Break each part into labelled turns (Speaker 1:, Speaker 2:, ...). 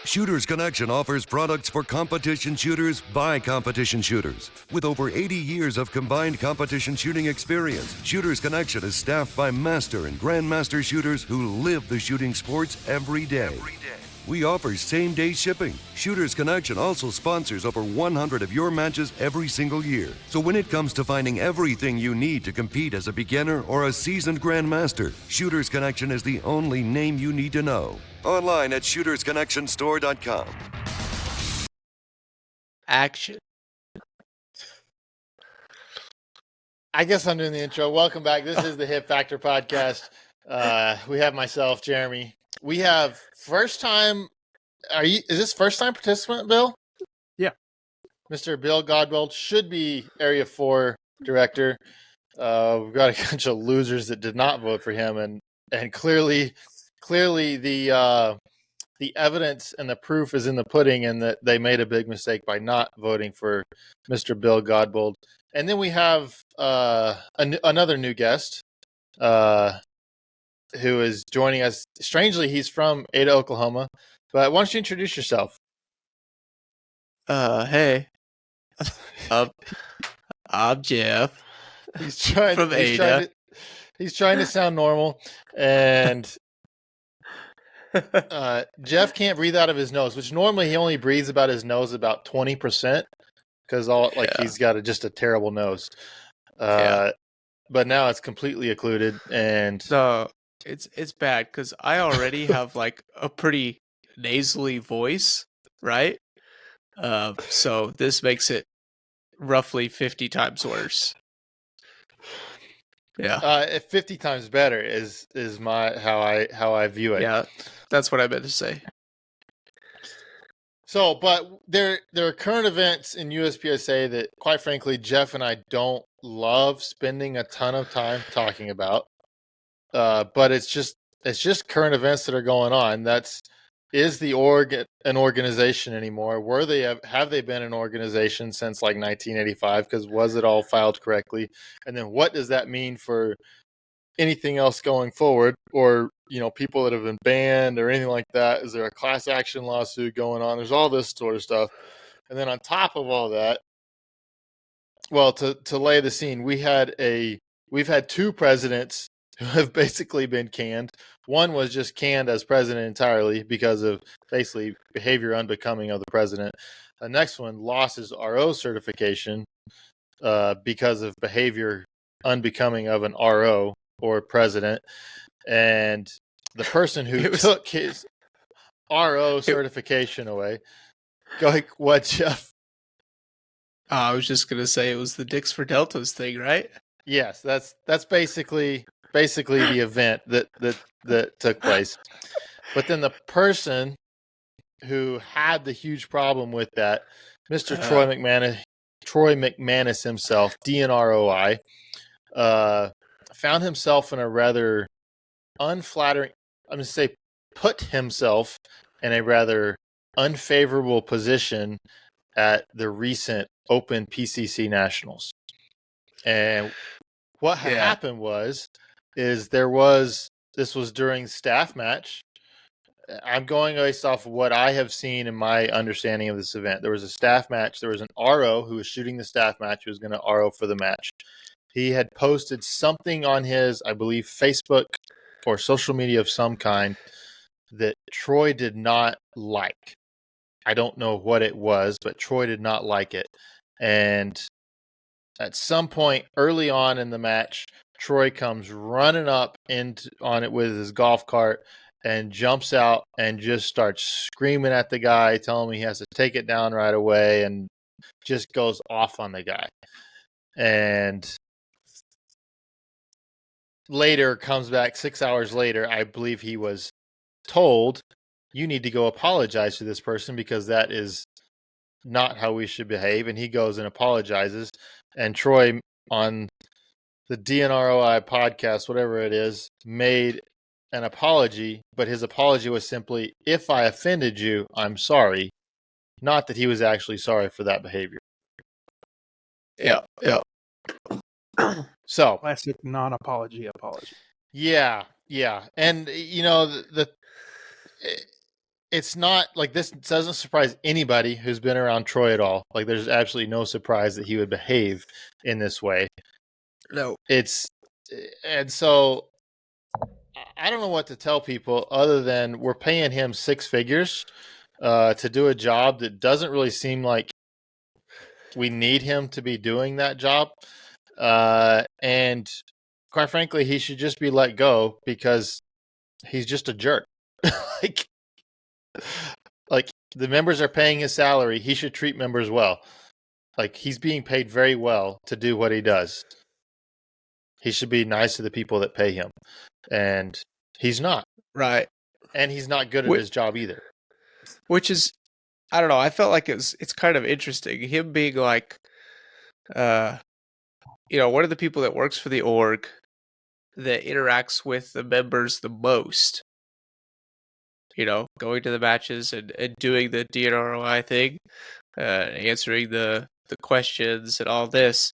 Speaker 1: Shooters Connection offers products for competition shooters by competition shooters. With over 80 years of combined competition shooting experience, Shooters Connection is staffed by master and grandmaster shooters who live the shooting sports every day. We offer same-day shipping. Shooters Connection also sponsors over 100 of your matches every single year. So when it comes to finding everything you need to compete as a beginner or a seasoned grandmaster, Shooters Connection is the only name you need to know. Online at shootersconnectionstore.com.
Speaker 2: Action.
Speaker 3: I guess I'm doing the intro. Welcome back. This is the Hip Factor podcast. We have myself, Jeremy. We have first time. Is this first time participant, Bill?
Speaker 4: Yeah.
Speaker 3: Mr. Bill Godbold should be Area 4 director. We've got a bunch of losers that did not vote for him, and clearly the evidence and the proof is in the pudding, and that they made a big mistake by not voting for Mr. Bill Godbold. And then we have another new guest who is joining us. Strangely, he's from Ada, Oklahoma. But why don't you introduce yourself?
Speaker 2: Hey. I'm Jeff.
Speaker 3: He's trying
Speaker 2: from Ada.
Speaker 3: He's trying to sound normal, and Jeff can't breathe out of his nose, which normally he only breathes about his nose about 20%, because he's got just a terrible nose. But now it's completely occluded, and
Speaker 2: So it's bad because I already have like a pretty nasally voice, right? So this makes it roughly 50 times worse. Yeah.
Speaker 3: 50 times better is how I view it.
Speaker 2: Yeah, that's what I meant to say.
Speaker 3: So, but there are current events in USPSA that, quite frankly, Jeff and I don't love spending a ton of time talking about. But it's just current events that are going on. Is the org an organization anymore? Have they been an organization since like 1985? Because was it all filed correctly? And then what does that mean for anything else going forward, or people that have been banned or anything like that? Is there a class action lawsuit going on? There's all this sort of stuff. And then on top of all that, well, to lay the scene, we've had two presidents who have basically been canned. One was just canned as president entirely because of basically behavior unbecoming of the president. The next one lost his RO certification because of behavior unbecoming of an RO or president. And the person who took his RO certification away. Go ahead, what, Jeff?
Speaker 2: I was just gonna say it was the Dicks for Deltas thing, right?
Speaker 3: Yes, that's basically the event that took place. But then the person who had the huge problem with that, Mr. Troy McManus himself, DNROI, found himself in a rather unflattering, I'm going to say put himself in a rather unfavorable position at the recent Open PCC Nationals. And what happened is this was during staff match. I'm going based off of what I have seen in my understanding of this event. There was a staff match. There was an RO who was shooting the staff match, who was going to RO for the match. He had posted something on his, I believe, Facebook or social media of some kind that Troy did not like. I don't know what it was, but Troy did not like it. And at some point early on in the match, Troy comes running up on it with his golf cart and jumps out and just starts screaming at the guy, telling him he has to take it down right away, and just goes off on the guy. And later comes back 6 hours later, I believe he was told, you need to go apologize to this person because that is not how we should behave. And he goes and apologizes. And Troy, on the DNROI podcast, whatever it is, made an apology, but his apology was simply, if I offended you, I'm sorry. Not that he was actually sorry for that behavior.
Speaker 2: Yeah.
Speaker 3: So
Speaker 4: Classic non-apology apology.
Speaker 3: Yeah. And the it's not like this doesn't surprise anybody who's been around Troy at all. Like there's absolutely no surprise that he would behave in this way.
Speaker 2: No.
Speaker 3: And so I don't know what to tell people other than we're paying him six figures to do a job that doesn't really seem like we need him to be doing that job. And quite frankly, he should just be let go because he's just a jerk. like, like the members are paying his salary. He should treat members well. Like he's being paid very well to do what he does. He should be nice to the people that pay him. And he's not.
Speaker 2: Right.
Speaker 3: And he's not good at his job either.
Speaker 2: Which is, I don't know. I felt like it's kind of interesting. Him being like, one of the people that works for the org that interacts with the members the most. Going to the matches and doing the DNROI thing, answering the questions and all this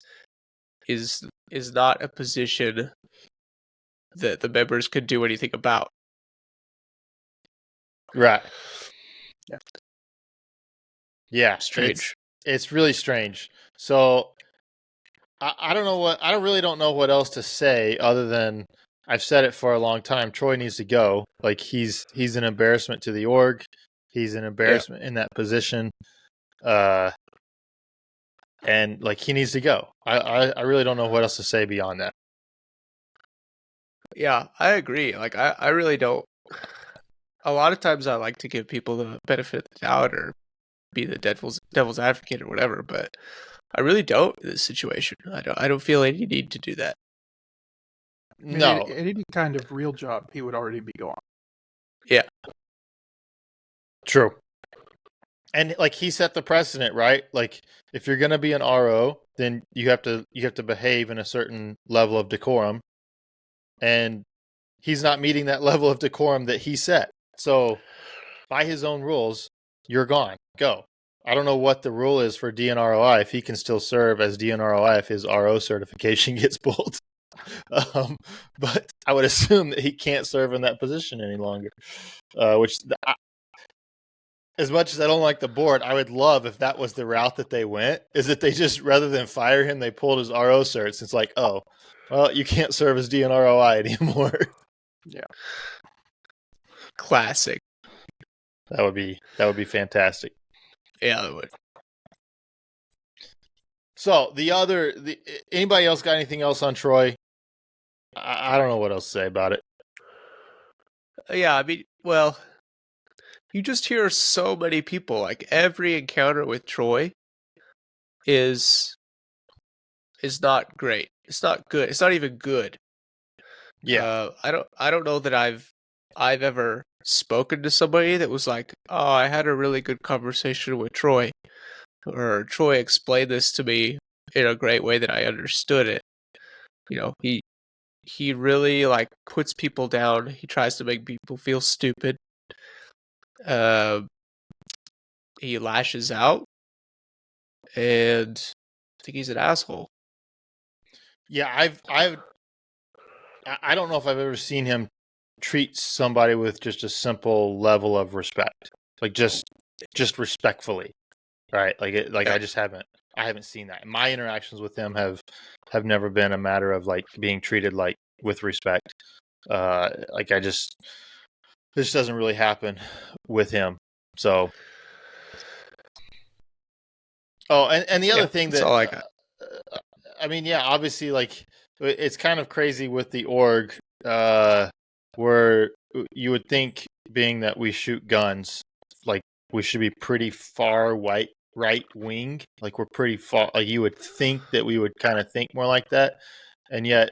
Speaker 2: is not a position that the members could do anything about.
Speaker 3: Right.
Speaker 4: Yeah.
Speaker 3: Yeah.
Speaker 2: Strange.
Speaker 3: It's really strange. So I really don't know what else to say other than I've said it for a long time. Troy needs to go. Like he's an embarrassment to the org. He's an embarrassment in that position. And like he needs to go. I really don't know what else to say beyond that.
Speaker 2: Yeah, I agree. Like I really don't. A lot of times I like to give people the benefit of the doubt or be the devil's advocate or whatever, but I really don't in this situation. I don't feel any need to do that.
Speaker 4: I mean,
Speaker 3: No.
Speaker 4: at any kind of real job, he would already be gone.
Speaker 2: Yeah.
Speaker 3: True. And like he set the precedent, right? Like if you're going to be an RO, then you have to behave in a certain level of decorum. And he's not meeting that level of decorum that he set. So by his own rules, you're gone. Go. I don't know what the rule is for DNROI, if he can still serve as DNROI if his RO certification gets pulled. But I would assume that he can't serve in that position any longer. As much as I don't like the board, I would love if that was the route that they went, is that they just, rather than fire him, they pulled his RO certs. It's like, oh, well, you can't serve as DNROI anymore.
Speaker 4: Yeah.
Speaker 2: Classic.
Speaker 3: That would be fantastic.
Speaker 2: Yeah, it would.
Speaker 3: So anybody else got anything else on Troy? I don't know what else to say about it.
Speaker 2: Yeah, I mean, well, you just hear so many people, like every encounter with Troy is not great. It's not good. It's not even good.
Speaker 3: Yeah.
Speaker 2: I don't know that I've ever spoken to somebody that was like, "Oh, I had a really good conversation with Troy," or "Troy explained this to me in a great way that I understood it." He really like puts people down. He tries to make people feel stupid. He lashes out, and I think he's an asshole.
Speaker 3: Yeah, I don't know if I've ever seen him treat somebody with just a simple level of respect, like just respectfully, right? I just haven't seen that. My interactions with him have never been a matter of like being treated like with respect. This doesn't really happen with him. So, and the other thing
Speaker 2: that's
Speaker 3: that
Speaker 2: all I got.
Speaker 3: I mean, yeah, obviously, like it's kind of crazy with the org, where you would think, being that we shoot guns, like we should be pretty far right wing, like we're pretty far. Like you would think that we would kind of think more like that, and yet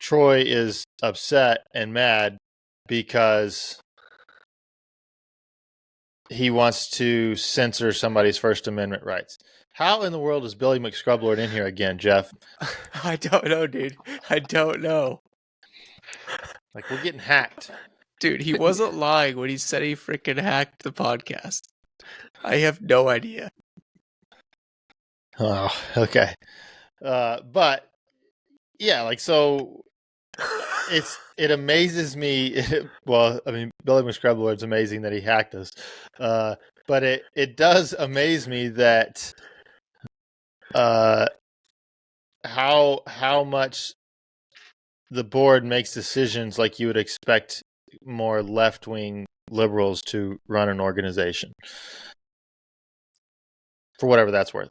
Speaker 3: Troy is upset and mad because he wants to censor somebody's First Amendment rights. How in the world is Billy McScrublord in here again, Jeff?
Speaker 2: I don't know, dude. I don't know.
Speaker 3: Like, we're getting hacked.
Speaker 2: Dude, he wasn't lying when he said he freaking hacked the podcast. I have no idea.
Speaker 3: Oh, okay. But, yeah, like, so it amazes me. Well, I mean, Billy McScrubble, it's amazing that he hacked us, but it does amaze me that how much the board makes decisions like you would expect more left-wing liberals to run an organization, for whatever that's worth.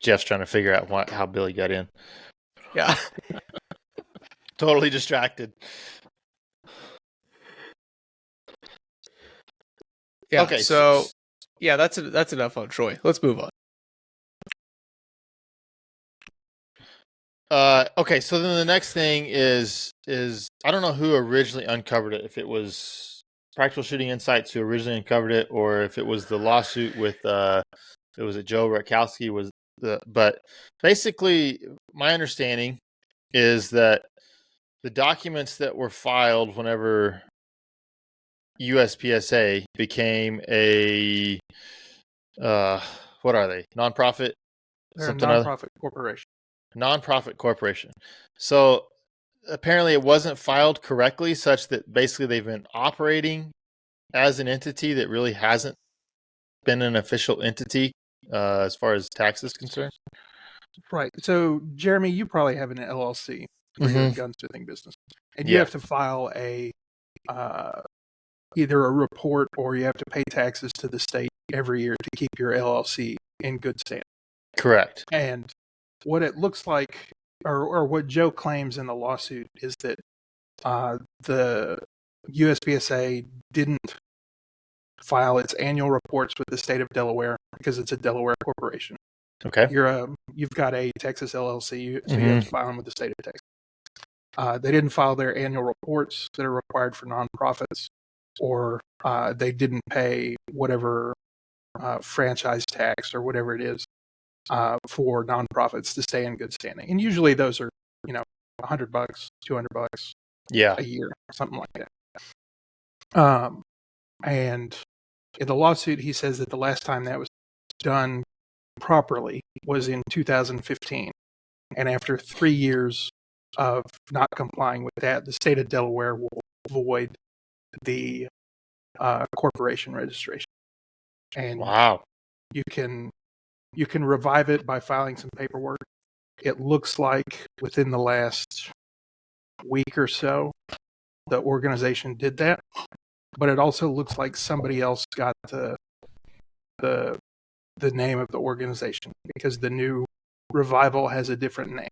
Speaker 3: Jeff's trying to figure out how Billy got in.
Speaker 2: Yeah.
Speaker 3: Totally distracted.
Speaker 2: Yeah.
Speaker 3: Okay,
Speaker 2: So yeah, that's enough on Troy. Let's move on.
Speaker 3: Okay, so then the next thing is I don't know who originally uncovered it, if it was Practical Shooting Insights who originally uncovered it, or if it was the lawsuit with it was Joe Rutkowski but basically my understanding is that the documents that were filed whenever USPSA became a what are they? Nonprofit?
Speaker 4: They're a nonprofit corporation.
Speaker 3: Nonprofit corporation. So apparently it wasn't filed correctly, such that basically they've been operating as an entity that really hasn't been an official entity as far as tax is concerned.
Speaker 4: Right. So, Jeremy, you probably have an LLC for your gunsmithing business, and you have to file a either a report or you have to pay taxes to the state every year to keep your LLC in good standing.
Speaker 3: Correct.
Speaker 4: And what it looks like, or what Joe claims in the lawsuit, is that the USPSA didn't file its annual reports with the state of Delaware because it's a Delaware corporation.
Speaker 3: Okay.
Speaker 4: You've got a Texas LLC, so you have to file them with the state of Texas. They didn't file their annual reports that are required for nonprofits, or they didn't pay whatever franchise tax or whatever it is for nonprofits to stay in good standing. And usually those are, $100, $200 a year, something like that. And in the lawsuit, he says that the last time that was done properly was in 2015. And after 3 years of not complying with that, the state of Delaware will void the corporation registration. And
Speaker 3: wow,
Speaker 4: you can revive it by filing some paperwork. It looks like within the last week or so, the organization did that. But it also looks like somebody else got the name of the organization, because the new revival has a different name.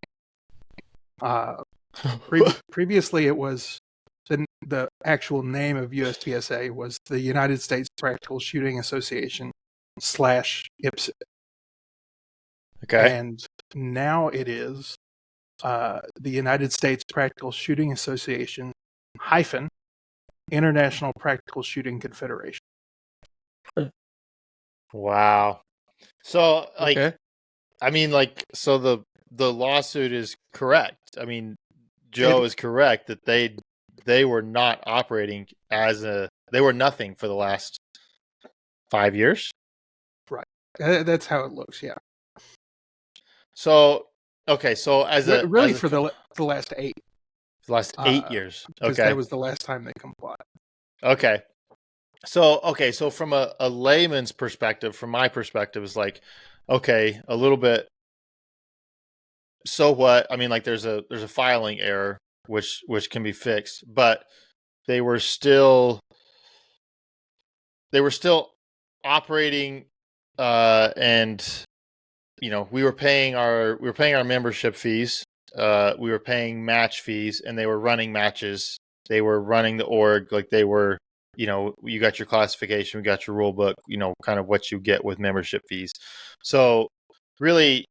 Speaker 4: Previously, it was the actual name of USPSA was the United States Practical Shooting Association / IPSA.
Speaker 3: Okay.
Speaker 4: And now it is the United States Practical Shooting Association - International Practical Shooting Confederation.
Speaker 3: Wow. So,
Speaker 2: Okay.
Speaker 3: I mean, so the lawsuit is correct. I mean, Joe is correct that they were not operating they were nothing for the last 5 years.
Speaker 4: Right. That's how it looks. Yeah.
Speaker 3: So, okay. So
Speaker 4: for the last 8.
Speaker 3: The last 8 years.
Speaker 4: Because that was the last time they complied.
Speaker 3: Okay. So from a layman's perspective, from my perspective, is like, okay, a little bit. So what? I mean, there's a filing error which can be fixed, but they were still operating, and we were paying our membership fees, we were paying match fees, and they were running matches. They were running the org, they were. You got your classification, we got your rule book, kind of what you get with membership fees. So really,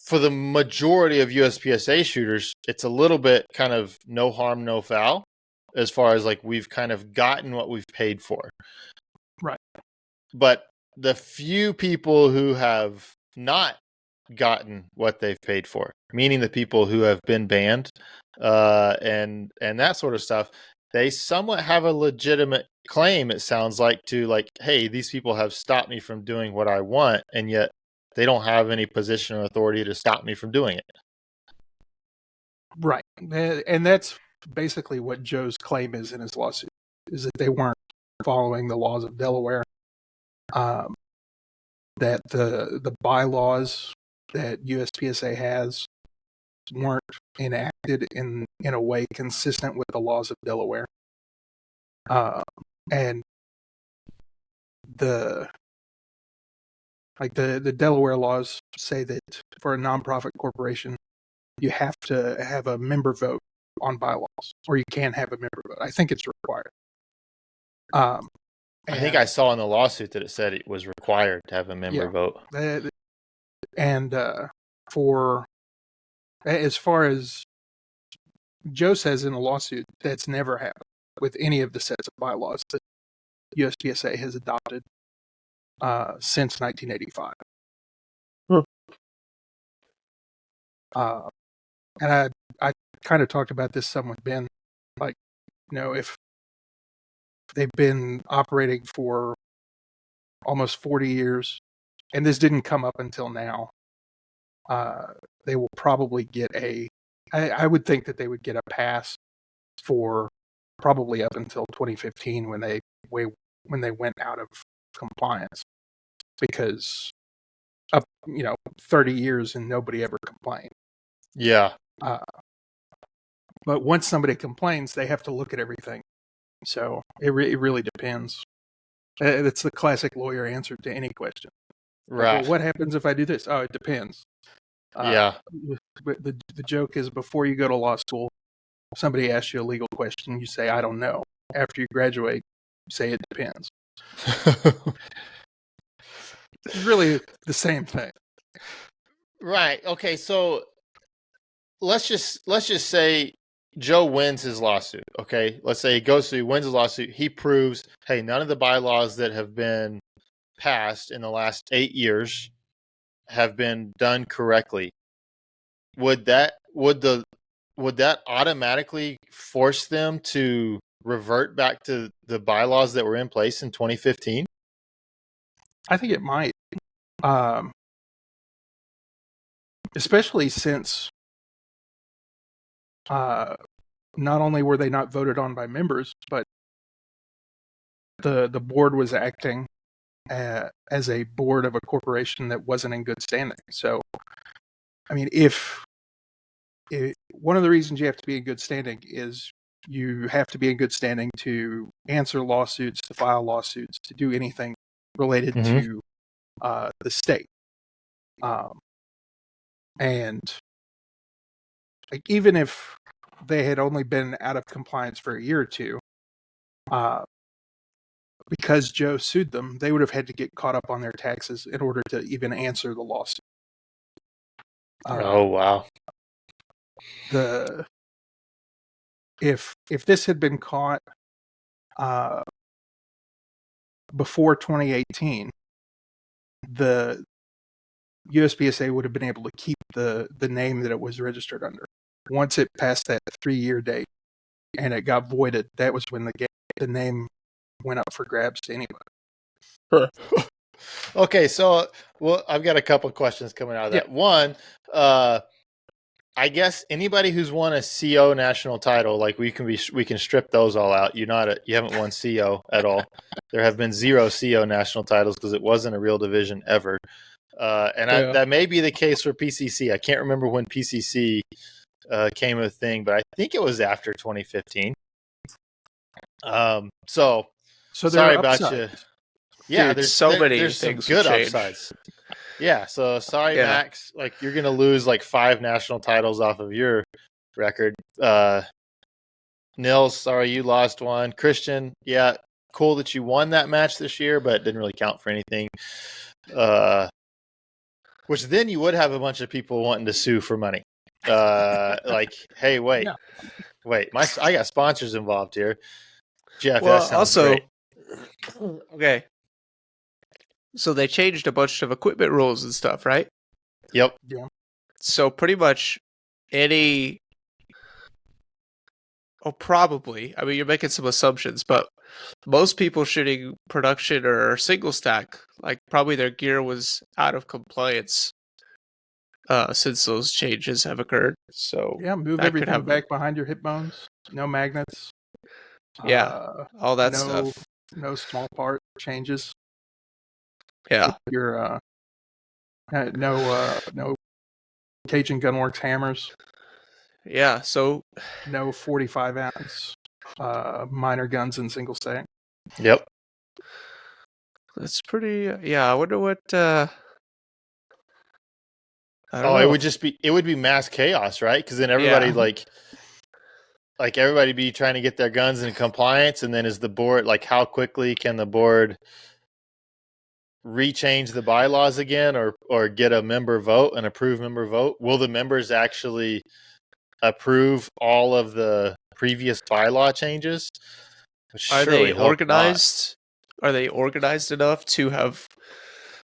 Speaker 3: for the majority of USPSA shooters, it's a little bit kind of no harm, no foul, as far as we've kind of gotten what we've paid for.
Speaker 4: Right.
Speaker 3: But the few people who have not gotten what they've paid for, meaning the people who have been banned, and that sort of stuff, they somewhat have a legitimate claim, it sounds like, to hey, these people have stopped me from doing what I want, and yet they don't have any position or authority to stop me from doing it.
Speaker 4: Right. And that's basically what Joe's claim is in his lawsuit, is that they weren't following the laws of Delaware, that the bylaws that USPSA has weren't enacted in a way consistent with the laws of Delaware. And the Delaware laws say that for a nonprofit corporation, you have to have a member vote on bylaws, or you can have a member vote. I think it's required.
Speaker 3: I think I saw in the lawsuit that it said it was required to have a member vote.
Speaker 4: And for as far as Joe says in the lawsuit, that's never happened with any of the sets of bylaws that USPSA has adopted since 1985. And I kind of talked about this some with Ben, like, if they've been operating for almost 40 years, and this didn't come up until now, they will probably get I would think that they would get a pass for probably up until 2015 when they went out of compliance, because 30 years and nobody ever complained.
Speaker 3: Yeah.
Speaker 4: But once somebody complains, they have to look at everything. So it really depends. It's the classic lawyer answer to any question.
Speaker 3: Right.
Speaker 4: Well, what happens if I do this? Oh, it depends.
Speaker 3: Yeah.
Speaker 4: But the joke is, before you go to law school, somebody asks you a legal question, you say, I don't know. After you graduate, you say it depends. It's really the same thing.
Speaker 3: Right. Okay. So let's just say Joe wins his lawsuit. Okay. Let's say he wins his lawsuit. He proves, hey, none of the bylaws that have been passed in the last 8 years have been done correctly. Would that automatically force them to revert back to the bylaws that were in place in 2015?
Speaker 4: I think it might. Especially since not only were they not voted on by members, but the board was acting as a board of a corporation that wasn't in good standing. So, I mean, if one of the reasons you have to be in good standing is you have to be in good standing to answer lawsuits, to file lawsuits, to do anything related to the state. And like, even if they had only been out of compliance for a year or two, because Joe sued them, they would have had to get caught up on their taxes in order to even answer the lawsuit.
Speaker 3: Oh, wow.
Speaker 4: If this had been caught before 2018, the USPSA would have been able to keep the name that it was registered under. Once it passed that 3-year date and it got voided, that was when the name went up for grabs to anybody.
Speaker 3: Okay, so I've got a couple of questions coming out of that. One, I guess anybody who's won a CO national title, like we can strip those all out. You haven't won CO at all. There have been 0 CO national titles because it wasn't a real division ever. That may be the case for PCC. I can't remember when PCC came a thing, but I think it was after 2015. So sorry about you. Yeah,
Speaker 2: Dude, there's
Speaker 3: some good upsides. Yeah, so sorry, Max. Like, you're gonna lose like 5 national titles off of your record. Nils, sorry you lost one. Christian, yeah, cool that you won that match this year, but it didn't really count for anything. Which then you would have a bunch of people wanting to sue for money. Like, hey, wait, I got sponsors involved here. Jeff,
Speaker 2: well,
Speaker 3: that sounds
Speaker 2: also,
Speaker 3: great.
Speaker 2: Okay. So they changed a bunch of equipment rules and stuff, right?
Speaker 3: Yep.
Speaker 4: Yeah.
Speaker 2: So pretty much any Oh, probably. I mean, you're making some assumptions, but most people shooting production or single stack, like probably their gear was out of compliance since those changes have occurred. So
Speaker 4: Yeah, move
Speaker 2: that could
Speaker 4: everything
Speaker 2: have,
Speaker 4: back behind your hip bones. No magnets.
Speaker 2: yeah, all that
Speaker 4: no,
Speaker 2: stuff.
Speaker 4: no small part changes.
Speaker 2: Yeah,
Speaker 4: Your no Cajun Gunworks hammers.
Speaker 2: yeah. So
Speaker 4: No 45 ounce minor guns in single stack.
Speaker 3: Yep.
Speaker 2: that's pretty. Yeah, I wonder what. I don't
Speaker 3: Oh,
Speaker 2: know.
Speaker 3: it would be mass chaos, right? Because then everybody
Speaker 2: Yeah.
Speaker 3: like everybody be trying to get their guns in compliance, and then is the board like how quickly can the board rechange the bylaws again, or get a member vote, an approved member vote? Will the members actually approve all of the previous bylaw changes? I
Speaker 2: Are
Speaker 3: surely
Speaker 2: they
Speaker 3: hope not.
Speaker 2: organized? Are they organized enough to have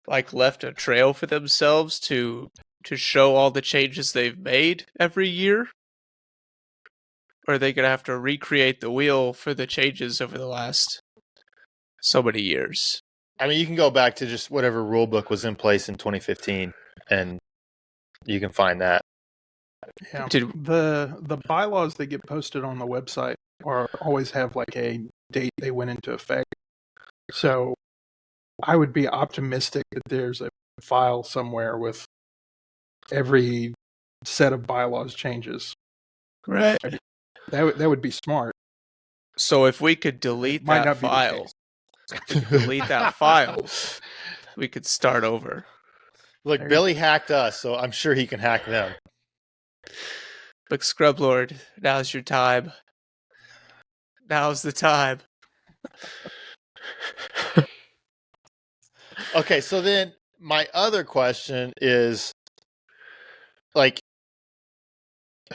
Speaker 2: like left a trail for themselves to show all the changes they've made every year? Or are they gonna have to recreate the wheel for the changes over the last so many years?
Speaker 3: I mean, you can go back to just whatever rule book was in place in 2015, and you can find that.
Speaker 4: Yeah.
Speaker 2: Did
Speaker 4: The bylaws that get posted on the website always have like a date they went into effect. So I would be optimistic that there's a file somewhere with every set of bylaws changes.
Speaker 2: right?
Speaker 4: That would be smart.
Speaker 2: So if we could delete
Speaker 4: Might
Speaker 2: that
Speaker 4: not be the
Speaker 2: file,
Speaker 4: case.
Speaker 2: if we could delete that file, we could start over.
Speaker 3: Look, Billy hacked us, so I'm sure he can hack them.
Speaker 2: Look, Scrublord, now's your time. Now's the time.
Speaker 3: Okay, so then my other question is, like,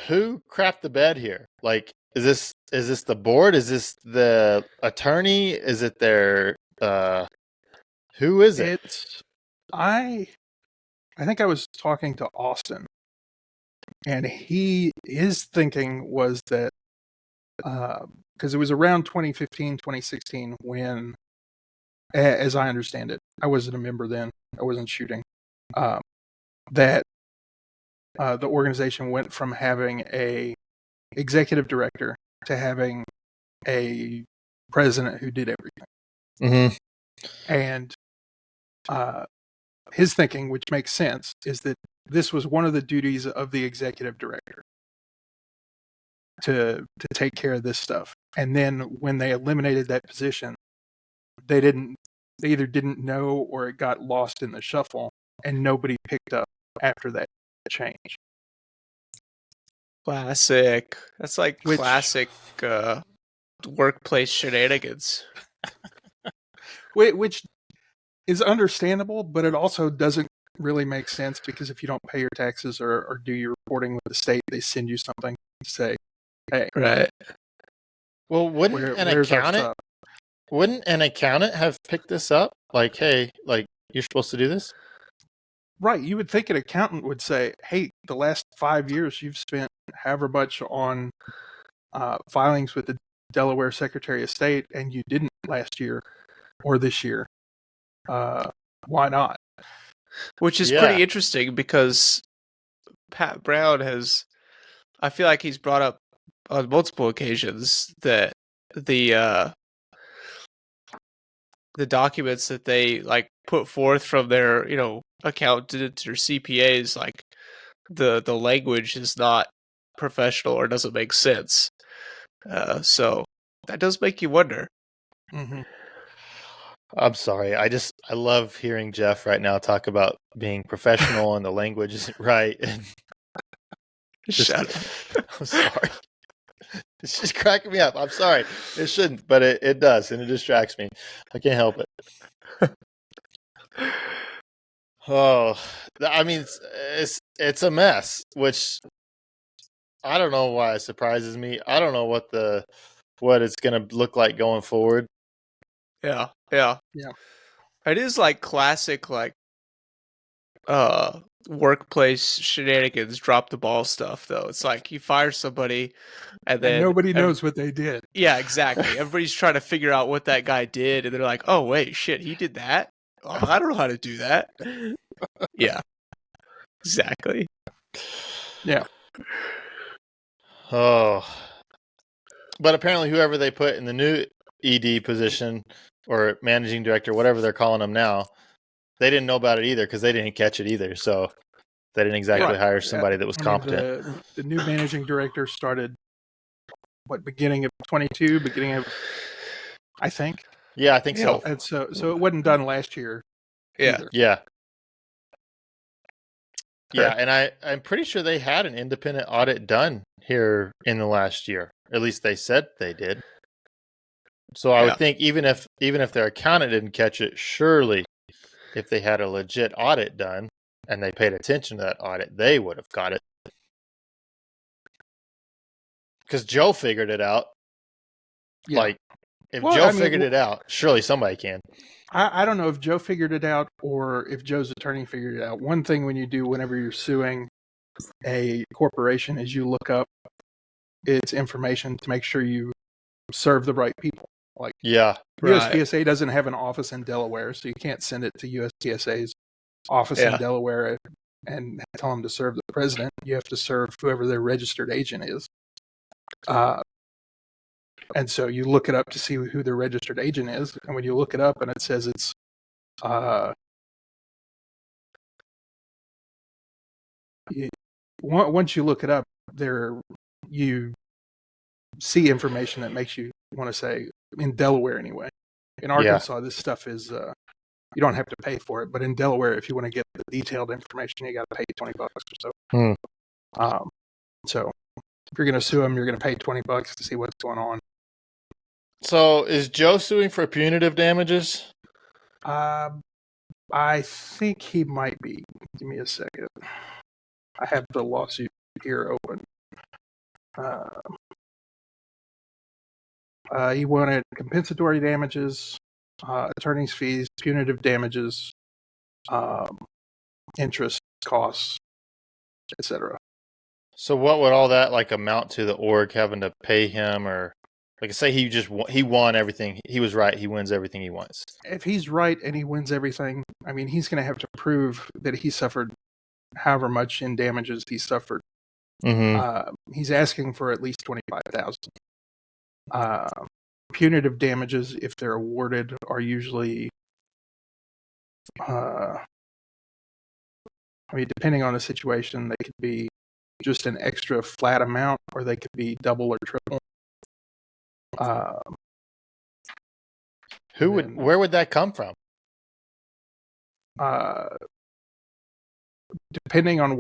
Speaker 3: who crapped the bed here? Like, is this the board? Is this the attorney? Is it their who is it?
Speaker 4: I think I was talking to Austin, and his thinking was that because it was around 2015, 2016 when, as I understand it, I wasn't a member then. I wasn't shooting. That the organization went from having a executive director to having a president who did everything.
Speaker 3: Mm-hmm.
Speaker 4: And his thinking, which makes sense, is that this was one of the duties of the executive director to take care of this stuff. And then when they eliminated that position, they either didn't know or it got lost in the shuffle, and nobody picked up after that change.
Speaker 2: Classic. That's like classic workplace shenanigans.
Speaker 4: Which is understandable, but it also doesn't really make sense, because if you don't pay your taxes or do your reporting with the state, they send you something to say, hey,
Speaker 2: right.
Speaker 3: Well, wouldn't an accountant have picked this up? Like, hey, like, you're supposed to do this?
Speaker 4: Right. You would think an accountant would say, hey, the last 5 years you've spent however much on filings with the Delaware Secretary of State, and you didn't last year or this year. Why not?
Speaker 2: Which is pretty interesting, because Pat Brown I feel like he's brought up on multiple occasions that the documents that they like put forth from their, accountants or CPAs, like the language is not professional or doesn't make sense. So that does make you wonder.
Speaker 4: Mm-hmm.
Speaker 3: I'm sorry. I love hearing Jeff right now talk about being professional and the language isn't right. And
Speaker 2: Shut up.
Speaker 3: I'm sorry. It's just cracking me up. I'm sorry. It shouldn't, but it does, and it distracts me. I can't help it. Oh, I mean, it's a mess, which I don't know why it surprises me. I don't know what it's going to look like going forward.
Speaker 2: Yeah.
Speaker 4: Yeah.
Speaker 2: It is like classic, like workplace shenanigans, drop the ball stuff, though. It's like you fire somebody, and then
Speaker 4: nobody knows what they did.
Speaker 2: Yeah, exactly. Everybody's trying to figure out what that guy did, and they're like, "Oh wait, shit, he did that. Oh, I don't know how to do that." Yeah, exactly.
Speaker 4: Yeah.
Speaker 3: Oh, but apparently, whoever they put in the new ED position or managing director, whatever they're calling them now, they didn't know about it either because they didn't catch it either. So they didn't exactly
Speaker 4: Right.
Speaker 3: hire somebody that was
Speaker 4: I mean,
Speaker 3: competent.
Speaker 4: the new managing director started beginning of 22, beginning of, I think.
Speaker 3: Yeah, I think so.
Speaker 4: And so it wasn't done last year.
Speaker 2: Yeah.
Speaker 4: Either.
Speaker 3: Yeah. Yeah, and I'm pretty sure they had an independent audit done here in the last year. At least they said they did. So I would think even if their accountant didn't catch it, surely if they had a legit audit done and they paid attention to that audit, they would have got it. Because Joe figured it out.
Speaker 4: Yeah.
Speaker 3: Like, if Joe figured it out, surely somebody can.
Speaker 4: I don't know if Joe figured it out or if Joe's attorney figured it out. One thing when you do whenever you're suing a corporation is you look up its information to make sure you serve the right people. Like,
Speaker 3: yeah,
Speaker 4: USPSA doesn't have an office in Delaware, so you can't send it to USPSA's office in Delaware and tell them to serve the president. You have to serve whoever their registered agent is. And so you look it up to see who their registered agent is. And when you look it up and it says it's once you look it up, you see information that makes you want to say, in Delaware anyway. In Arkansas, this stuff is you don't have to pay for it, but in Delaware, if you want to get the detailed information, you got to pay $20 or so. So if you're going to sue them, you're going to pay $20 to see what's going on.
Speaker 3: So is Joe suing for punitive damages?
Speaker 4: I think he might be. Give me a second. I have the lawsuit here open. He wanted compensatory damages, attorney's fees, punitive damages, interest, costs, etc.
Speaker 3: So what would all that amount to the org having to pay him, or say he won everything, he was right, he wins everything he wants?
Speaker 4: If he's right and he wins everything, I mean, he's going to have to prove that he suffered however much in damages he suffered.
Speaker 3: Mm-hmm.
Speaker 4: He's asking for at least $25,000. Punitive damages, if they're awarded, are usually, depending on the situation, they could be just an extra flat amount, or they could be double or triple.
Speaker 3: Where would that come from?
Speaker 4: Depending on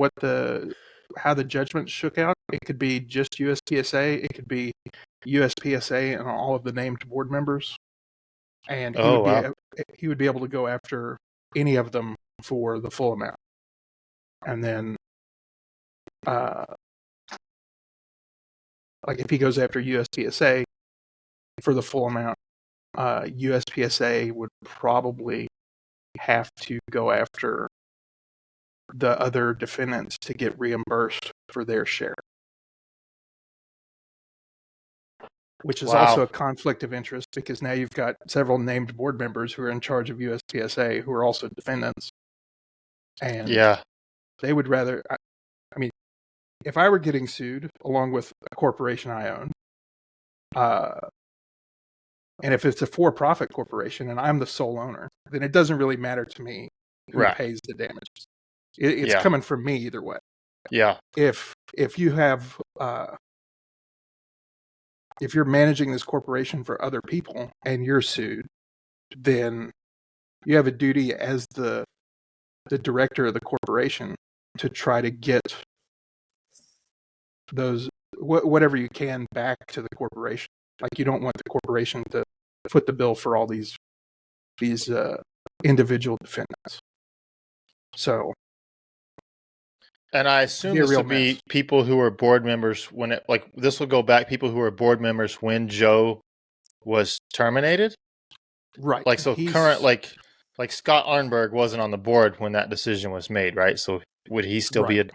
Speaker 4: how the judgment shook out, it could be just USPSA, it could be USPSA and all of the named board members, and he would be able to go after any of them for the full amount. And then, if he goes after USPSA for the full amount, USPSA would probably have to go after the other defendants to get reimbursed for their share, which is also a conflict of interest, because now you've got several named board members who are in charge of USPSA who are also defendants. And they would rather, if I were getting sued along with a corporation I own, and if it's a for-profit corporation and I'm the sole owner, then it doesn't really matter to me who pays the damages. It's coming from me either way.
Speaker 3: Yeah.
Speaker 4: If you have, if you're managing this corporation for other people and you're sued, then you have a duty as the director of the corporation to try to get those whatever you can back to the corporation. Like, you don't want the corporation to foot the bill for all these individual defendants. So,
Speaker 3: and I assume this will be people who are board members when this will go back, people who are board members when Joe was terminated.
Speaker 4: Right.
Speaker 3: Current, like Scott Arnberg wasn't on the board when that decision was made, right? So would he still
Speaker 4: Right.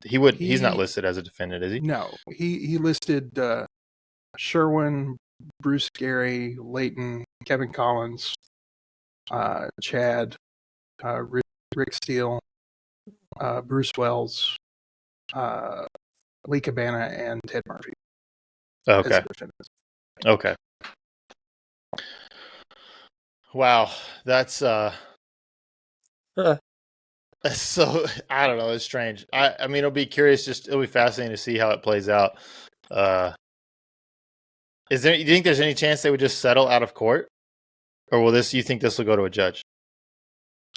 Speaker 3: he's not
Speaker 4: He-
Speaker 3: listed as a defendant, is he?
Speaker 4: No, he listed Sherwin, Bruce Gary, Leighton, Kevin Collins, Chad, Rick Steele, Bruce Wells, Lee Cabana, and Ted Murphy as
Speaker 3: Okay.
Speaker 4: defendants.
Speaker 3: Okay. Wow, that's so I don't know, it's strange. I mean it'll be fascinating to see how it plays out. Do you think there's any chance they would just settle out of court? Or you think this will go to a judge?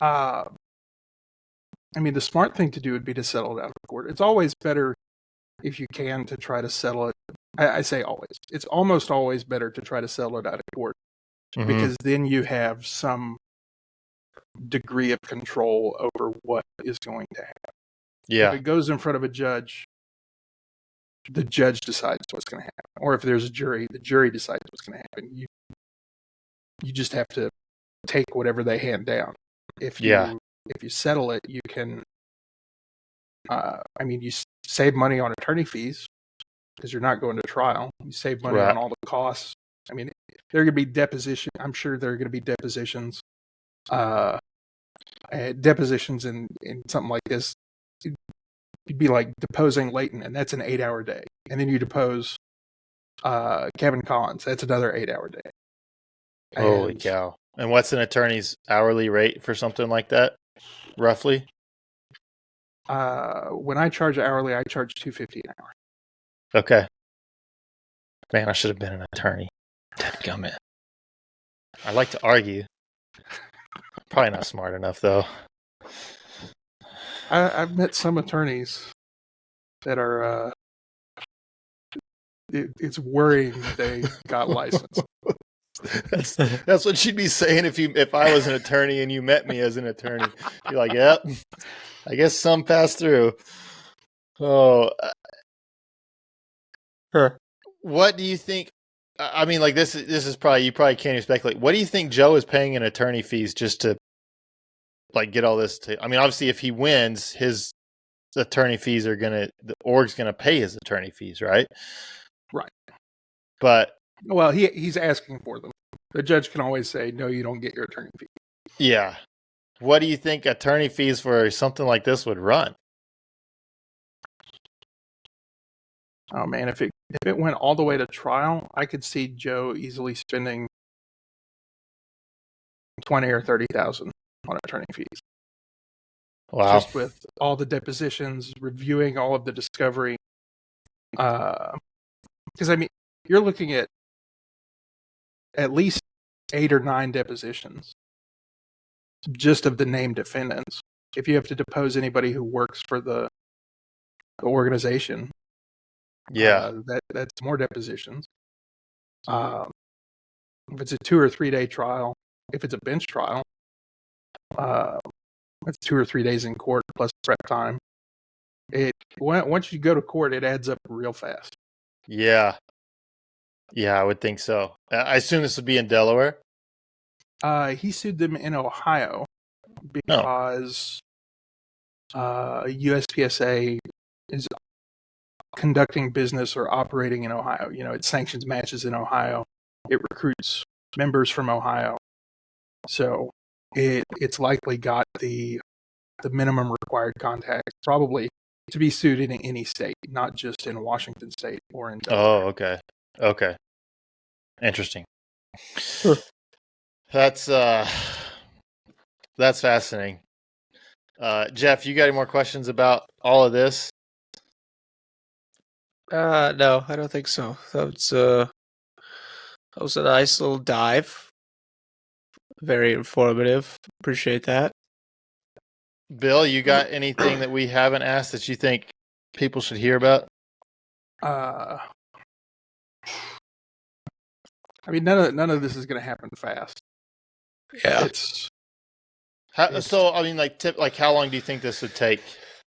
Speaker 4: I mean, the smart thing to do would be to settle it out of court. It's always better if you can to try to settle it. I say always. It's almost always better to try to settle it out of court
Speaker 3: Mhm.
Speaker 4: because then you have some degree of control over what is going to happen.
Speaker 3: Yeah.
Speaker 4: If it goes in front of a judge, the judge decides what's going to happen. Or if there's a jury, the jury decides what's going to happen. You just have to take whatever they hand down. If you settle it, you can. You save money on attorney fees because you're not going to trial. You save money
Speaker 3: Right.
Speaker 4: on all the costs. I mean, there are going to be depositions. I'm sure there are going to be depositions. Depositions in something like this. You'd be like deposing Leighton, and that's an 8-hour day. And then you depose Kevin Collins. That's another 8-hour day.
Speaker 3: Holy
Speaker 4: And,
Speaker 3: cow. And what's an attorney's hourly rate for something like that, roughly?
Speaker 4: when I charge hourly, I charge $250 an hour.
Speaker 3: Okay. Man, I should have been an attorney. Dadgummit. I like to argue. Probably not smart enough, though.
Speaker 4: I've met some attorneys that are. It's worrying that they got licensed.
Speaker 3: That's what she'd be saying if I was an attorney and you met me as an attorney. You're like, yep, I guess some passed through. Oh, what do you think? I mean, like this is probably you probably can't even speculate. What do you think Joe is paying in attorney fees just to like get all this? I mean, obviously, if he wins, his attorney fees are the org's gonna pay his attorney fees, right?
Speaker 4: Right.
Speaker 3: But
Speaker 4: Well, he's asking for them. The judge can always say, no, you don't get your attorney fee.
Speaker 3: yeah, what do you think attorney fees for something like this would run?
Speaker 4: Oh man, if it went all the way to trial, I could see Joe easily spending $20,000 or $30,000 on attorney fees.
Speaker 3: Wow.
Speaker 4: Just with all the depositions, reviewing all of the discovery. Because I mean, you're looking at least 8 or 9 depositions just of the named defendants. If you have to depose anybody who works for the organization,
Speaker 3: Yeah.
Speaker 4: that's more depositions. If it's a 2 or 3 day trial, if it's a bench trial, it's 2 or 3 days in court plus prep time. Once you go to court, it adds up real fast.
Speaker 3: Yeah. Yeah, I would think so. I assume this would be in Delaware.
Speaker 4: He sued them in Ohio because USPSA is conducting business or operating in Ohio. You know, it sanctions matches in Ohio. It recruits members from Ohio. So it's likely got the minimum required contacts, probably to be sued in any state, not just in Washington State or in Delaware.
Speaker 3: Oh, okay. Okay. Interesting.
Speaker 2: Sure.
Speaker 3: That's fascinating. Jeff, you got any more questions about all of this?
Speaker 2: No, I don't think so. That was a nice little dive. Very informative. Appreciate that.
Speaker 3: Bill, you got anything that we haven't asked that you think people should hear about?
Speaker 4: I mean, none of this is going to happen fast.
Speaker 2: Yeah.
Speaker 3: So, I mean, like how long do you think this would take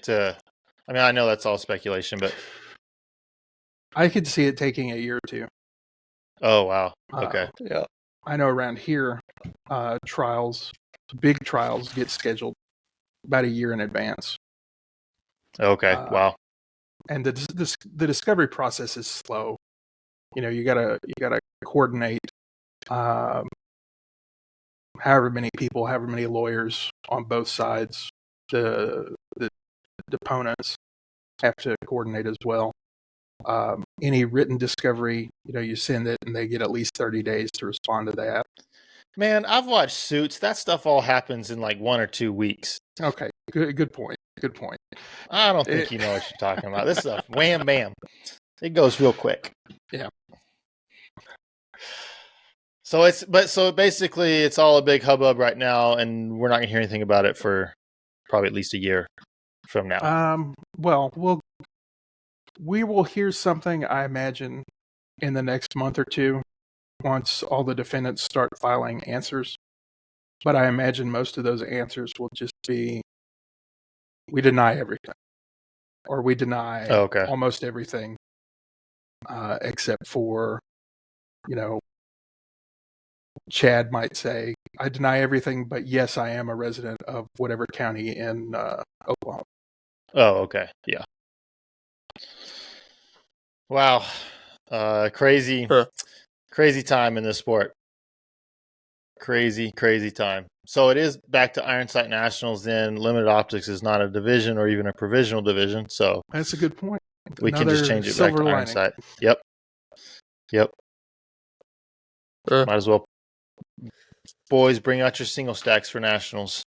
Speaker 3: to? I mean, I know that's all speculation, but
Speaker 4: I could see it taking a year or two.
Speaker 3: oh wow, okay,
Speaker 2: Yeah.
Speaker 4: I know around here, big trials get scheduled about a year in advance.
Speaker 3: Okay. Wow.
Speaker 4: And the discovery process is slow. You gotta coordinate however many people, however many lawyers on both sides. The deponents have to coordinate as well. Any written discovery, you send it, and they get at least 30 days to respond to that.
Speaker 3: Man, I've watched Suits. That stuff all happens in like 1 or 2 weeks.
Speaker 4: Okay, good point. Good point.
Speaker 3: I don't think you know what you're talking about. This stuff, wham bam, it goes real quick.
Speaker 4: Yeah.
Speaker 3: So basically it's all a big hubbub right now, and we're not gonna hear anything about it for probably at least a year from now.
Speaker 4: Well, we will hear something, I imagine, in the next month or two, once all the defendants start filing answers. But I imagine most of those answers will just be, we deny everything, or we deny almost everything, except for, Chad might say, I deny everything, but yes, I am a resident of whatever county in Oklahoma.
Speaker 3: Oh, okay. Yeah. Wow. Crazy time in this sport. Crazy time. So it is back to Iron Sight Nationals then. Limited Optics is not a division or even a provisional division. So
Speaker 4: that's a good point.
Speaker 3: We can just change it back to Iron Sight. Yep. Might as well. Boys, bring out your single stacks for Nationals.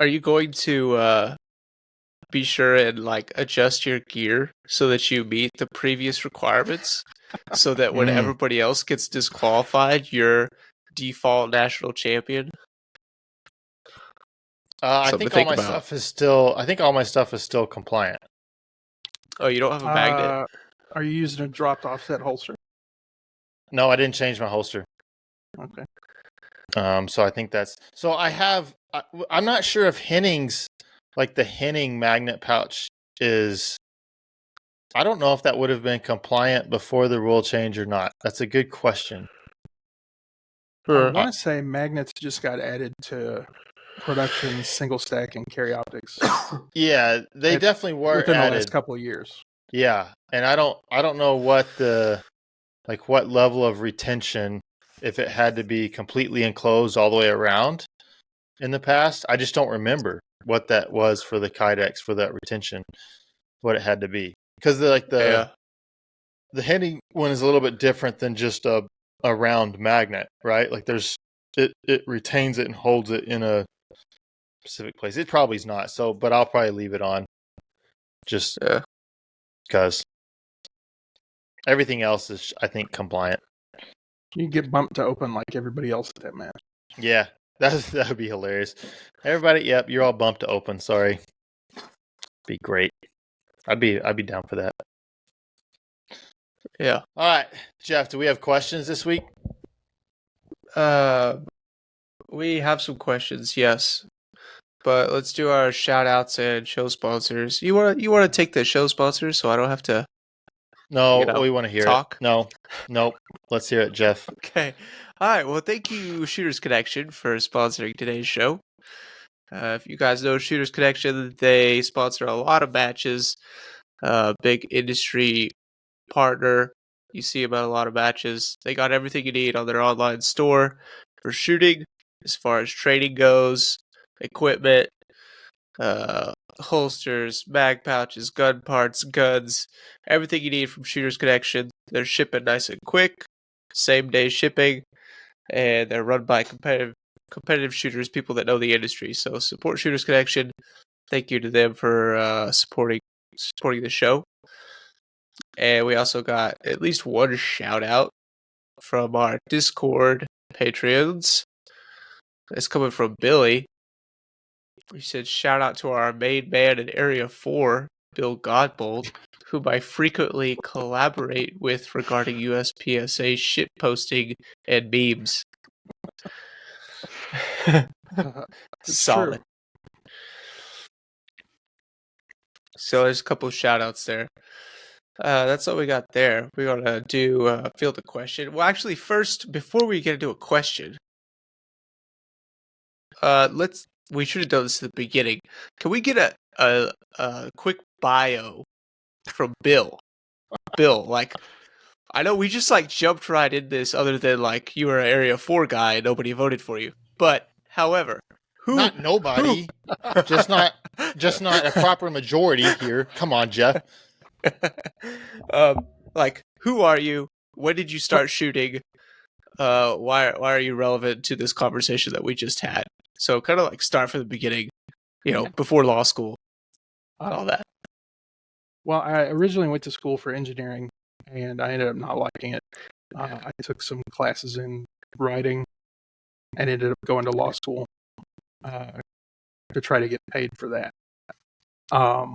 Speaker 2: Are you going to be sure and adjust your gear so that you meet the previous requirements, so that when everybody else gets disqualified, you're default national champion?
Speaker 3: I think all my stuff is still compliant.
Speaker 2: Oh, you don't have a magnet?
Speaker 4: Are you using a dropped offset holster?
Speaker 3: No, I didn't change my holster.
Speaker 4: Okay.
Speaker 3: So I think that's so. I'm not sure if Henning's the Henning magnet pouch is. I don't know if that would have been compliant before the rule change or not. That's a good question.
Speaker 4: I want to say magnets just got added to production, single stack, and carry optics.
Speaker 3: Yeah, they definitely were
Speaker 4: within
Speaker 3: added.
Speaker 4: the last couple of years.
Speaker 3: Yeah, and I don't know what the what level of retention, if it had to be completely enclosed all the way around in the past. I just don't remember what that was for the Kydex for that retention, what it had to be. Because the Henning one is a little bit different than just a round magnet, right? It retains it and holds it in a specific place. It probably is not, but I'll probably leave it on just because everything else is, I think, compliant.
Speaker 4: You get bumped to open like everybody else at that match.
Speaker 3: Yeah, that would be hilarious. Everybody, yep, you're all bumped to open. Sorry, be great. I'd be down for that.
Speaker 2: Yeah.
Speaker 3: All right, Jeff. Do we have questions this week?
Speaker 2: We have some questions, yes. But let's do our shout outs and show sponsors. You wanna take the show sponsors so I don't have to
Speaker 3: we want to hear
Speaker 2: talk?
Speaker 3: Nope. Let's hear it, Jeff.
Speaker 2: Okay. All right. Well, thank you, Shooters Connection, for sponsoring today's show. If you guys know Shooters Connection, they sponsor a lot of matches. Big industry partner. You see them at a lot of matches. They got everything you need on their online store for shooting, as far as training goes, equipment, holsters, mag pouches, gun parts, guns, everything you need from Shooters Connection. They're shipping nice and quick, same day shipping, and they're run by competitive shooters, people that know the industry. So support Shooters Connection. Thank you to them for supporting the show. And we also got at least one shout out from our Discord Patreons. It's coming from Billy. He said, shout out to our main man in Area 4, Bill Godbold, whom I frequently collaborate with regarding USPSA shit posting and memes. Solid.
Speaker 4: True.
Speaker 2: So there's a couple of shout outs there. That's all we got there. We're going to do field a question. Well, actually, first, before we get into a question, we should have done this at the beginning. Can we get a quick bio from Bill. Bill, like, I know we just like jumped right in this other than like you were an Area 4 guy and nobody voted for you. But, however,
Speaker 3: Not nobody. just not a proper majority here. Come on, Jeff.
Speaker 2: Like, who are you? When did you start shooting? Why are you relevant to this conversation that we just had? So kind of like start from the beginning, before law school, all that.
Speaker 4: Well, I originally went to school for engineering, and I ended up not liking it. I took some classes in writing and ended up going to law school to try to get paid for that. I've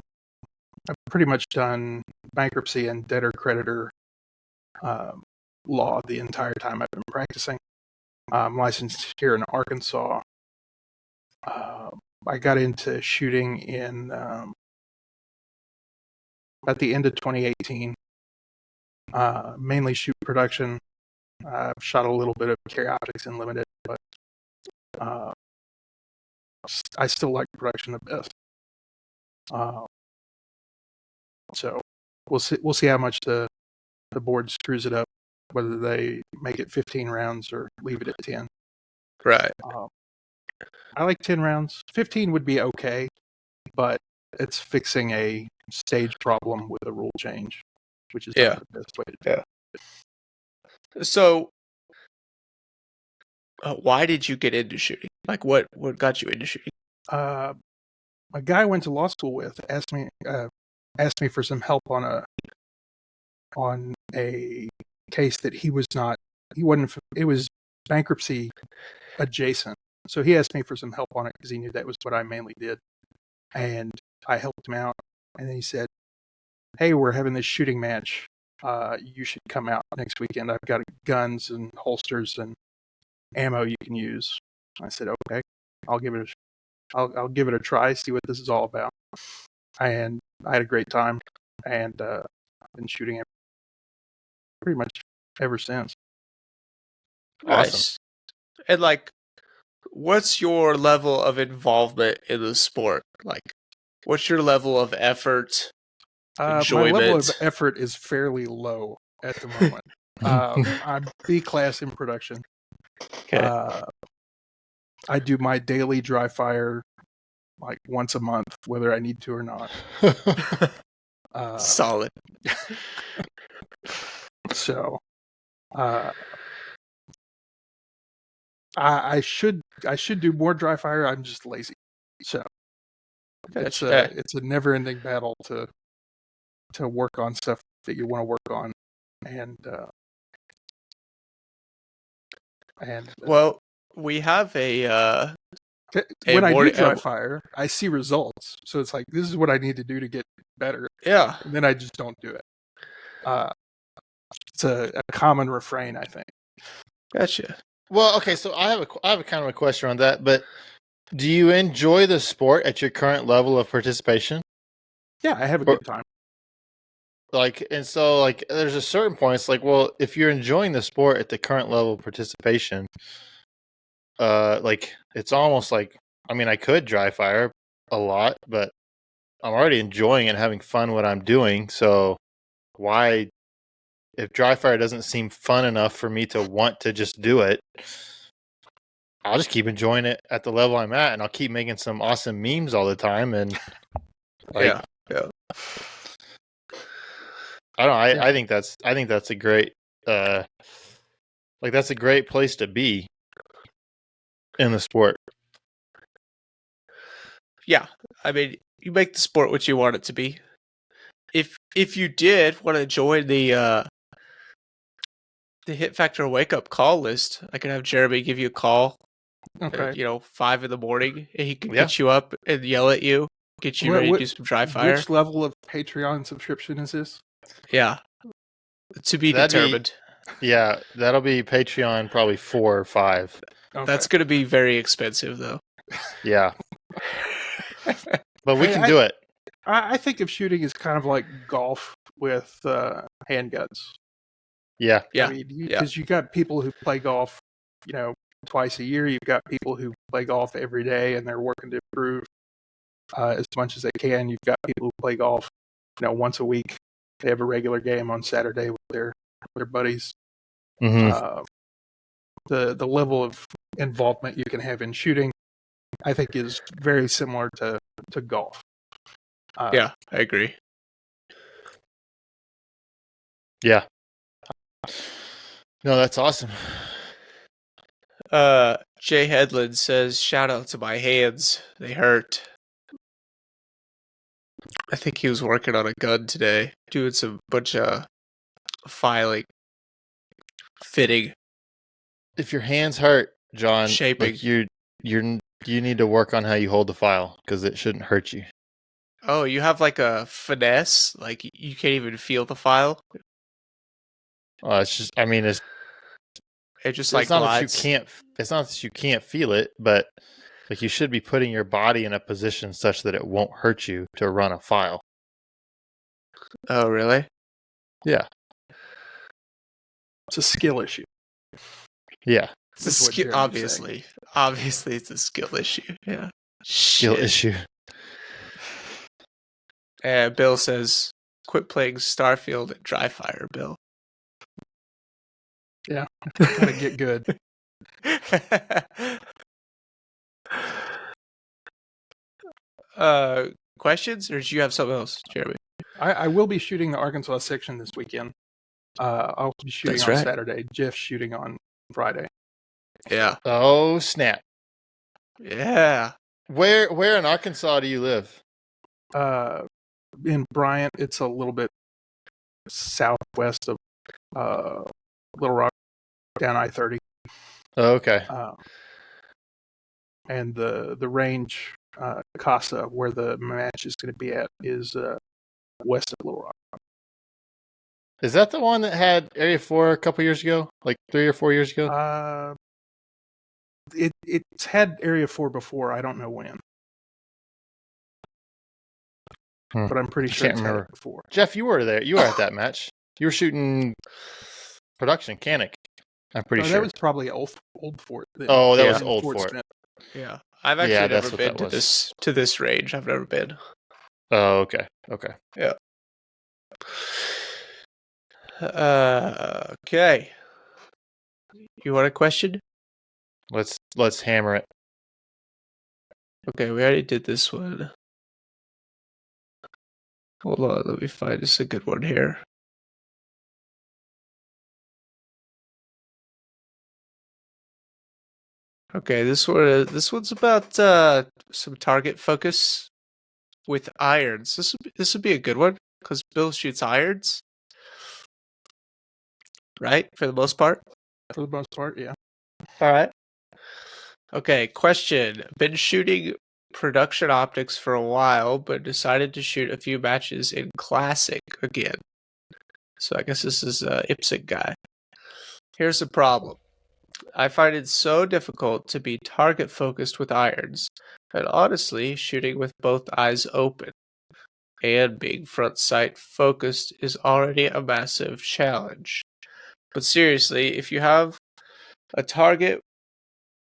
Speaker 4: pretty much done bankruptcy and debtor-creditor law the entire time I've been practicing. I'm licensed here in Arkansas. I got into shooting in at the end of 2018. Mainly shoot production. I've shot a little bit of Chaotix and Limited, but I still like production the best. So we'll see how much the board screws it up, whether they make it 15 rounds or leave it at 10.
Speaker 2: Right.
Speaker 4: I like 10 rounds. 15 would be okay, but it's fixing a stage problem with a rule change, which is not the best way to do it.
Speaker 2: So, why did you get into shooting? Like, what got you into shooting?
Speaker 4: A guy I went to law school with asked me for some help on a case that he wasn't. It was bankruptcy adjacent, so he asked me for some help on it because he knew that was what I mainly did, and I helped him out. And then he said, "Hey, we're having this shooting match. You should come out next weekend. I've got guns and holsters and ammo you can use." I said, "Okay, I'll give it a try. See what this is all about." And I had a great time, and I've been shooting it pretty much ever since.
Speaker 2: Nice.
Speaker 3: Awesome.
Speaker 2: And like, what's your level of involvement in the sport? Like, what's your level of effort? Enjoyment?
Speaker 4: My level of effort is fairly low at the moment. I'm B class in production.
Speaker 2: Okay.
Speaker 4: I do my daily dry fire like once a month, whether I need to or not.
Speaker 2: Solid.
Speaker 4: So, I should do more dry fire. I'm just lazy. So it's a never ending battle to work on stuff that you want to work on, and
Speaker 2: well, we have a
Speaker 4: when I do dry fire, I see results. So it's like, this is what I need to do to get better.
Speaker 2: Yeah.
Speaker 4: And then I just don't do it. It's a common refrain, I think.
Speaker 2: Gotcha.
Speaker 3: Well, okay, so I have a kind of a question on that, but do you enjoy the sport at your current level of participation?
Speaker 4: Yeah, I have a good time.
Speaker 3: There's a certain point, it's like, well, if you're enjoying the sport at the current level of participation, it's almost like, I mean, I could dry fire a lot, but I'm already enjoying it and having fun what I'm doing. So why, if dry fire doesn't seem fun enough for me to want to just do it, I'll just keep enjoying it at the level I'm at, and I'll keep making some awesome memes all the time. And
Speaker 2: yeah.
Speaker 3: I don't know. I think that's a great, that's a great place to be in the sport.
Speaker 2: Yeah, I mean, you make the sport what you want it to be. If you did want to join the Hit Factor Wake Up Call list, I could have Jeremy give you a call.
Speaker 4: Okay.
Speaker 2: At, 5 a.m, and he could get you up and yell at you, get you ready to do some dry fire.
Speaker 4: Which level of Patreon subscription is this?
Speaker 2: Yeah, to be determined.
Speaker 3: That'll be Patreon probably 4 or 5.
Speaker 4: Okay.
Speaker 2: That's going to be very expensive, though.
Speaker 3: Yeah. But we can do it.
Speaker 4: I think of shooting as kind of like golf with handguns.
Speaker 3: Yeah.
Speaker 2: Yeah.
Speaker 4: I mean, because you got people who play golf, twice a year. You've got people who play golf every day, and they're working to improve as much as they can. You've got people who play golf once a week. They have a regular game on Saturday with their buddies.
Speaker 3: Mm-hmm.
Speaker 4: The level of involvement you can have in shooting, I think, is very similar to golf.
Speaker 2: Yeah, I agree.
Speaker 3: Yeah. No, that's awesome.
Speaker 2: Jay Headland says, "Shout out to my hands. They hurt." I think he was working on a gun today, doing some bunch of filing, fitting.
Speaker 3: If your hands hurt, John,
Speaker 2: Shaping.
Speaker 3: like you need to work on how you hold the file because it shouldn't hurt you.
Speaker 2: Oh, you have like a finesse? Like you can't even feel the file?
Speaker 3: It's just, I mean,
Speaker 2: It just
Speaker 3: it's
Speaker 2: like
Speaker 3: not
Speaker 2: glides.
Speaker 3: that you can't. It's not that you can't feel it, but like you should be putting your body in a position such that it won't hurt you to run a file.
Speaker 2: Oh, really?
Speaker 3: Yeah,
Speaker 4: It's a skill issue.
Speaker 3: yeah,
Speaker 2: It's a
Speaker 4: Is what
Speaker 2: skill.
Speaker 4: Jeremy's saying.
Speaker 2: Obviously, it's a skill issue. Yeah.
Speaker 3: skill
Speaker 2: Shit.
Speaker 3: issue.
Speaker 2: And Bill says, "Quit playing Starfield and Dry Fire, Bill."
Speaker 4: Gotta get good.
Speaker 2: Questions, or do you have something else, Jeremy?
Speaker 4: I will be shooting the Arkansas section this weekend. I'll be shooting
Speaker 2: That's
Speaker 4: on
Speaker 2: right.
Speaker 4: Saturday. Jeff's shooting on Friday.
Speaker 2: Yeah.
Speaker 3: Oh snap!
Speaker 2: Yeah.
Speaker 3: Where in Arkansas do you live?
Speaker 4: In Bryant, it's a little bit southwest of Little Rock, down I-30.
Speaker 3: Oh, okay.
Speaker 4: And the range, Casa, where the match is going to be at, is west of Little Rock.
Speaker 3: Is that the one that had Area 4 a couple years ago? Like 3 or 4 years ago?
Speaker 4: It's had Area 4 before. I don't know when. But I'm pretty sure
Speaker 3: Can't
Speaker 4: it's had
Speaker 3: remember.
Speaker 4: it before.
Speaker 3: Jeff, you were there. You were at that match. You were shooting production Canic. I'm pretty sure.
Speaker 4: That was probably Old Fort. Then.
Speaker 3: Oh, that
Speaker 2: Yeah.
Speaker 3: was Old Fort.
Speaker 4: Smith.
Speaker 2: Yeah. I've actually
Speaker 3: Yeah, that's
Speaker 2: never
Speaker 3: what
Speaker 2: been
Speaker 3: that
Speaker 2: to
Speaker 3: was.
Speaker 2: this range. I've never been.
Speaker 3: Oh, okay. Okay.
Speaker 2: Yeah. Okay. You want a question?
Speaker 3: Let's hammer it.
Speaker 2: Okay, we already did this one. Hold on, let me find just a good one here. Okay, this one's about some target focus with irons. This would be a good one because Bill shoots irons, right? For the most part.
Speaker 4: For the most part, yeah.
Speaker 2: All right. Okay, question. Been shooting production optics for a while, but decided to shoot a few matches in Classic again. So I guess this is a IPSC guy. Here's the problem. I find it so difficult to be target focused with irons, and honestly, shooting with both eyes open and being front sight focused is already a massive challenge. But seriously, if you have a target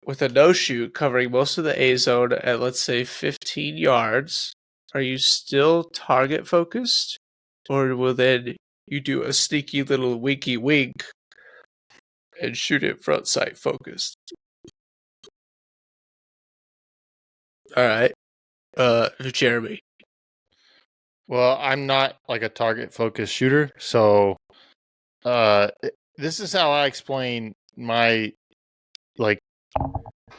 Speaker 2: with a no-shoot covering most of the A zone at, let's say, 15 yards, are you still target focused? Or will then you do a sneaky little winky wink and shoot it front sight focused? Alright. Jeremy.
Speaker 3: Well, I'm not like a target focused shooter, so this is how I explain my like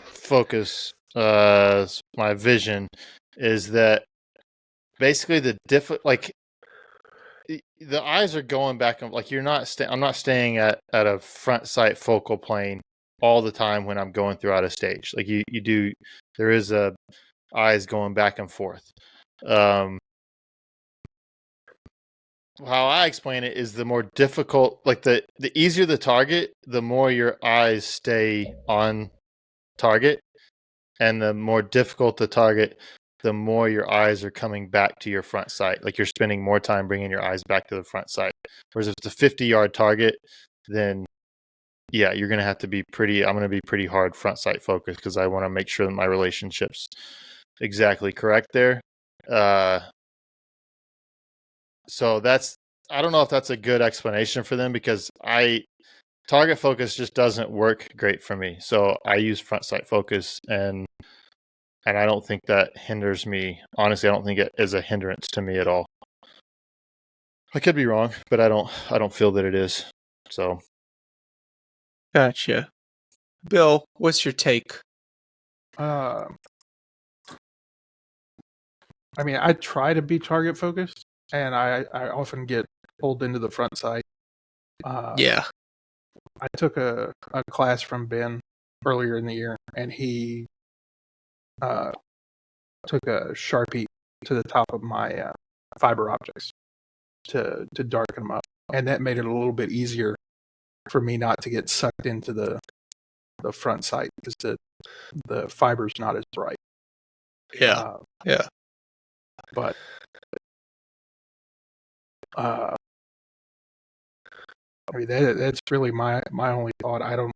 Speaker 3: focus, my vision is that basically the eyes are going back and like I'm not staying at a front sight focal plane all the time when I'm going throughout a stage. Like there is a eyes going back and forth. How I explain it is the more difficult, like the easier the target, the more your eyes stay on target, and the more difficult the target, the more your eyes are coming back to your front sight. Like you're spending more time bringing your eyes back to the front sight. Whereas if it's a 50-yard target, then yeah, you're going to have to be I'm going to be pretty hard front sight focused because I want to make sure that my relationship's exactly correct there. So I don't know if that's a good explanation for them, because target focus just doesn't work great for me. So I use front sight focus, and I don't think that hinders me. Honestly, I don't think it is a hindrance to me at all. I could be wrong, but I don't feel that it is. So
Speaker 2: Gotcha. Bill, what's your take?
Speaker 4: I mean, I try to be target focused, and I often get pulled into the front sight.
Speaker 2: Yeah.
Speaker 4: I took a class from Ben earlier in the year, and he took a Sharpie to the top of my fiber objects to darken them up, and that made it a little bit easier for me not to get sucked into the front sight, because the fiber's not as bright.
Speaker 2: Yeah. Yeah.
Speaker 4: But I mean, that's really my only thought. I don't.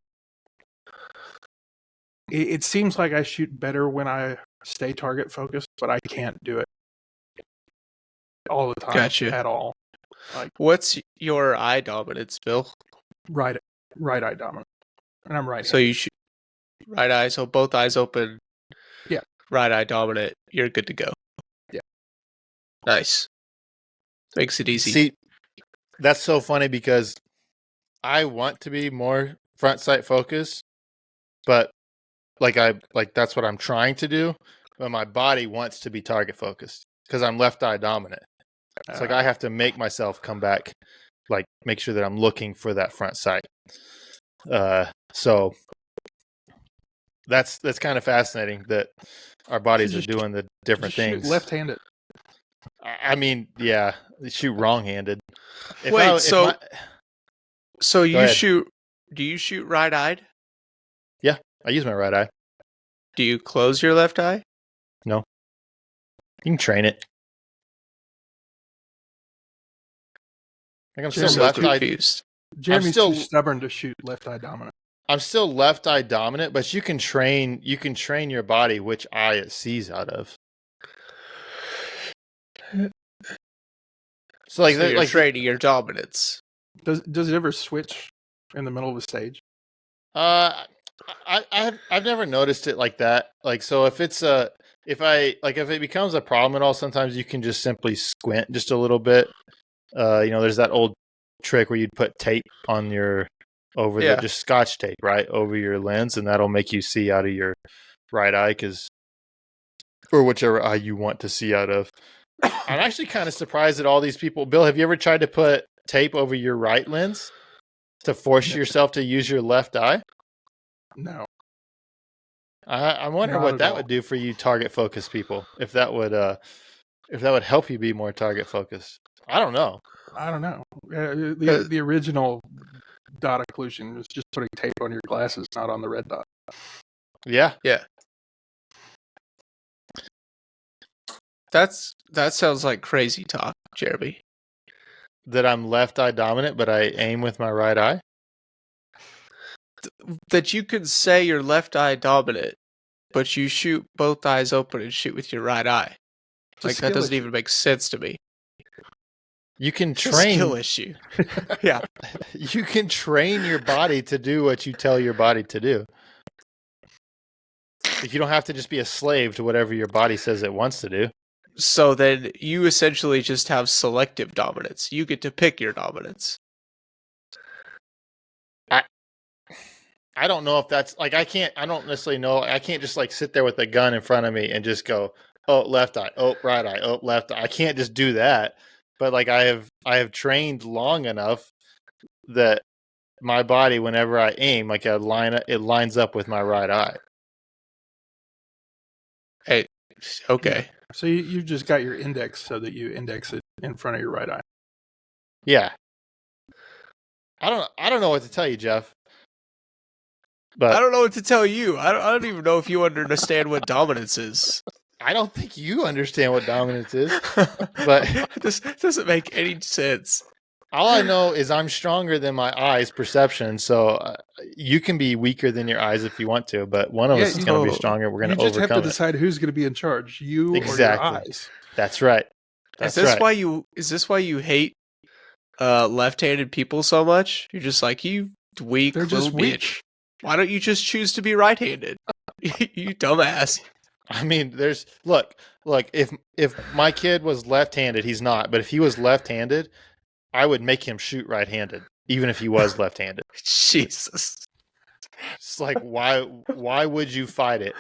Speaker 4: It seems like I shoot better when I stay target focused, but I can't do it all the time.
Speaker 2: Gotcha.
Speaker 4: At all. Like,
Speaker 2: what's your eye dominance, Bill?
Speaker 4: right eye dominant, and I'm right.
Speaker 2: So you shoot right eye, so both eyes open.
Speaker 4: Yeah.
Speaker 2: Right eye dominant. You're good to go.
Speaker 4: Yeah.
Speaker 2: Nice. Makes it easy.
Speaker 3: see, that's so funny, because I want to be more front sight focused, but that's what I'm trying to do. But my body wants to be target focused because I'm left eye dominant. It's like I have to make myself come back, like make sure that I'm looking for that front sight. So that's kind of fascinating that our bodies are doing the different things.
Speaker 4: Left-handed.
Speaker 3: I mean, yeah, they shoot wrong-handed.
Speaker 2: So you
Speaker 3: ahead.
Speaker 2: shoot? Do you shoot right-eyed?
Speaker 3: Yeah, I use my right eye.
Speaker 2: Do you close your left eye?
Speaker 3: No, you can train it. Like I'm still
Speaker 2: So
Speaker 3: left eye.
Speaker 2: confused.
Speaker 4: Jeremy's
Speaker 3: still-
Speaker 4: too stubborn to shoot left eye dominant.
Speaker 3: I'm still left eye dominant, but you can train your body which eye it sees out of. So
Speaker 2: you're training your dominance.
Speaker 4: Does it ever switch in the middle of a stage?
Speaker 3: I've never noticed it like that. Like, so if it becomes a problem at all, sometimes you can just simply squint just a little bit. There's that old trick where you'd put tape on just Scotch tape, right, over your lens, and that'll make you see out of your right eye, or whichever eye you want to see out of. I'm actually kind of surprised at all these people. Bill, have you ever tried to put tape over your right lens to force yourself to use your left eye?
Speaker 4: No.
Speaker 3: I'm wondering
Speaker 4: Not
Speaker 3: what
Speaker 4: at
Speaker 3: that
Speaker 4: all.
Speaker 3: would do for you target focused people. If that would help you be more target focused. I don't know.
Speaker 4: The original dot occlusion was just putting tape on your glasses, not on the red dot.
Speaker 3: Yeah.
Speaker 2: Yeah. That sounds like crazy talk, Jeremy.
Speaker 3: That I'm left eye dominant, but I aim with my right eye.
Speaker 2: That you can say you're left eye dominant, but you shoot both eyes open and shoot with your right eye. Like, that doesn't even make sense to me.
Speaker 3: You can
Speaker 2: It's a
Speaker 3: train.
Speaker 2: skill issue. Yeah.
Speaker 3: You can train your body to do what you tell your body to do. Like, you don't have to just be a slave to whatever your body says it wants to do.
Speaker 2: So then you essentially just have selective dominance. You get to pick your dominance.
Speaker 3: I don't know if that's like I don't necessarily know. I can't just like sit there with a gun in front of me and just go, oh, left eye, oh, right eye, oh, left eye. I can't just do that. But like I have trained long enough that my body, whenever I aim, like it lines up with my right eye.
Speaker 2: Hey, okay.
Speaker 4: So you just got your index so that you index it in front of your right eye.
Speaker 3: Yeah. I don't know what to tell you, Jeff. But
Speaker 2: I don't know what to tell you. I don't even know if you understand what dominance is.
Speaker 3: I don't think you understand what dominance is. But
Speaker 2: this doesn't make any sense.
Speaker 3: All I know is I'm stronger than my eyes' perception. So you can be weaker than your eyes if you want to, but one of us is going to be stronger. We're going to overcome it.
Speaker 4: You just have to decide who's going to be in charge, you or your
Speaker 3: Exactly.
Speaker 4: eyes.
Speaker 3: That's right. That's right.
Speaker 2: Is this why you hate left-handed people so much? You're just like, you weak
Speaker 4: They're just
Speaker 2: little
Speaker 4: weak.
Speaker 2: bitch. Why don't you just choose to be right-handed? You dumbass.
Speaker 3: I mean, look, if my kid was left-handed, he's not, but if he was left-handed, I would make him shoot right-handed, even if he was left-handed.
Speaker 2: Jesus.
Speaker 3: It's like, why would you fight it?